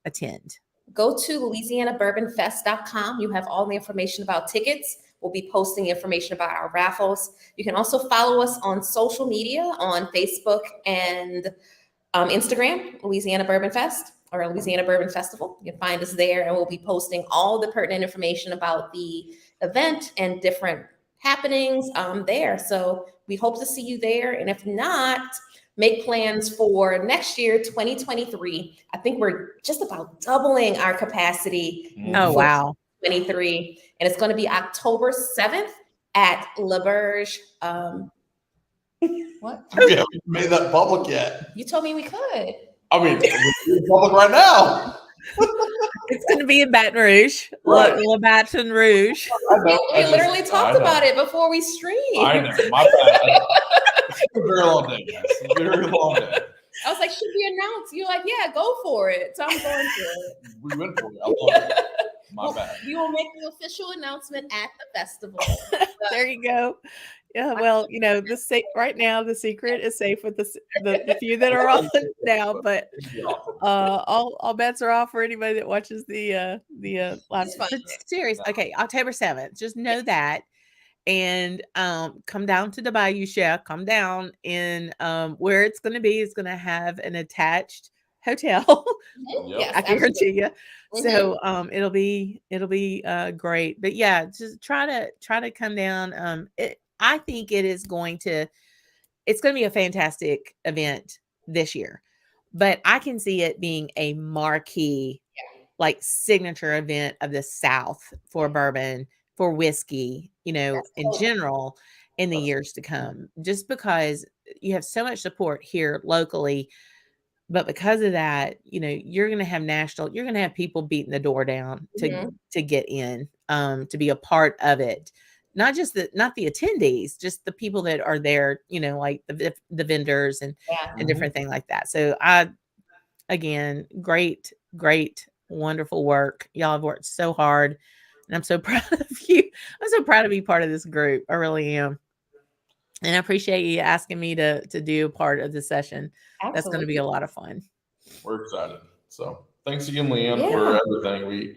attend? Go to LouisianaBourbonFest.com. You have all the information about tickets. We'll be posting information about our raffles. You can also follow us on social media on Facebook and Instagram, Louisiana Bourbon Fest or Louisiana Bourbon Festival. You can find us there, and we'll be posting all the pertinent information about the event and different happenings there. So we hope to see you there. And if not, make plans for next year, 2023. I think we're just about doubling our capacity. Oh, wow. 23. And it's going to be October 7th at La Berge. What? We haven't made that public yet. You told me we could. I mean, it's public right now. It's going to be in Baton Rouge, Right. Baton Rouge. We literally talked about it before we streamed. I know, my bad. It's a very long day, guys. It's a very long day. I was like, should we announce? You're like, yeah, go for it. So I'm going for it. We went for it. I love it. My bad. We will make the official announcement at the festival. There you go. Yeah, well, right now the secret is safe with the few that are on now, but all bets are off for anybody that watches the last series. Okay, October 7th. Just know that. And come down to the Bayou Chef, come down, and where it's going to be is going to have an attached hotel. Yes, I guarantee you. Mhm. So it'll be great. But yeah, just try to come down. I think it's going to be a fantastic event this year. But I can see it being a marquee, like signature event of the South for bourbon, for whiskey, in general in the years to come, just because you have so much support here locally. But because of that, you're going to have you're going to have people beating the door down to get in, to be a part of it. Not the attendees, just the people that are there, like the vendors and different thing like that. So again, great, wonderful work. Y'all have worked so hard, and I'm so proud of you. I'm so proud to be part of this group. I really am. And I appreciate you asking me to do part of the session. Absolutely. That's going to be a lot of fun. We're excited. So thanks again, Leanne, for everything.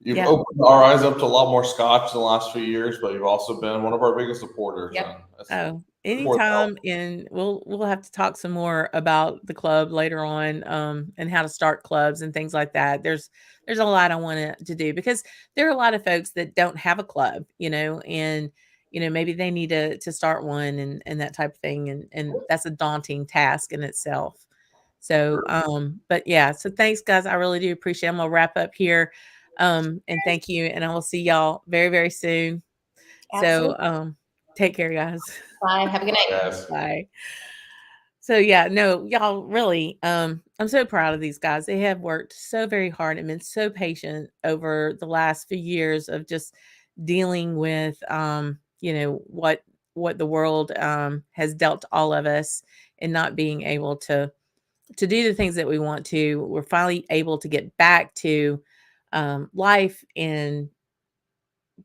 You've opened our eyes up to a lot more Scotch in the last few years, but you've also been one of our biggest supporters. Yep. Anytime, and we'll have to talk some more about the club later on, and how to start clubs and things like that. There's a lot I want to do, because there are a lot of folks that don't have a club, and maybe they need to start one and that type of thing, and that's a daunting task in itself. So but yeah, so thanks guys, I really do appreciate it. I'm gonna wrap up here, and thank you, and I will see y'all very, very soon. Absolutely. So take care, guys. Bye. Have a good night. Yes. Bye. So yeah, no, y'all really, I'm so proud of these guys. They have worked so very hard and been so patient over the last few years of just dealing with, what the world has dealt all of us, and not being able to do the things that we want to. We're finally able to get back to life and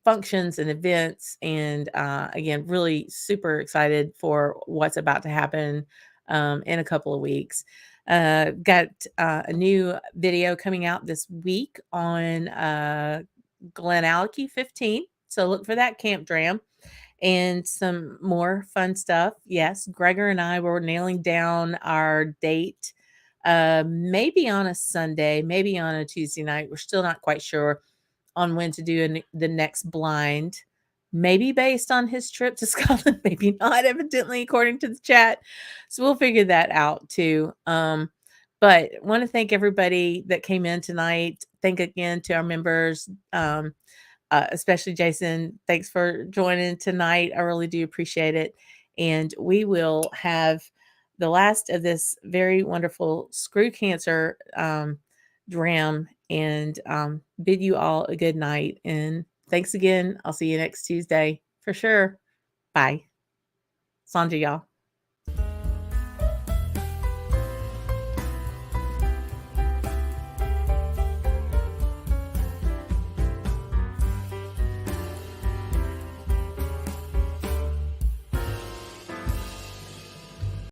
functions and events, and again, really super excited for what's about to happen in a couple of weeks. Got a new video coming out this week on Glenallachie 15, so look for that, Camp Dram, and some more fun stuff. Yes, Gregor and I were nailing down our date, maybe on a Sunday, maybe on a Tuesday night. We're still not quite sure on when to do the next blind, maybe based on his trip to Scotland, maybe not, evidently, according to the chat. So we'll figure that out too. But want to thank everybody that came in tonight. Thank again to our members, especially Jason. Thanks for joining tonight. I really do appreciate it. And we will have the last of this very wonderful Screw Cancer dram, and bid you all a good night. And thanks again. I'll see you next Tuesday for sure. Bye. Sanja, y'all.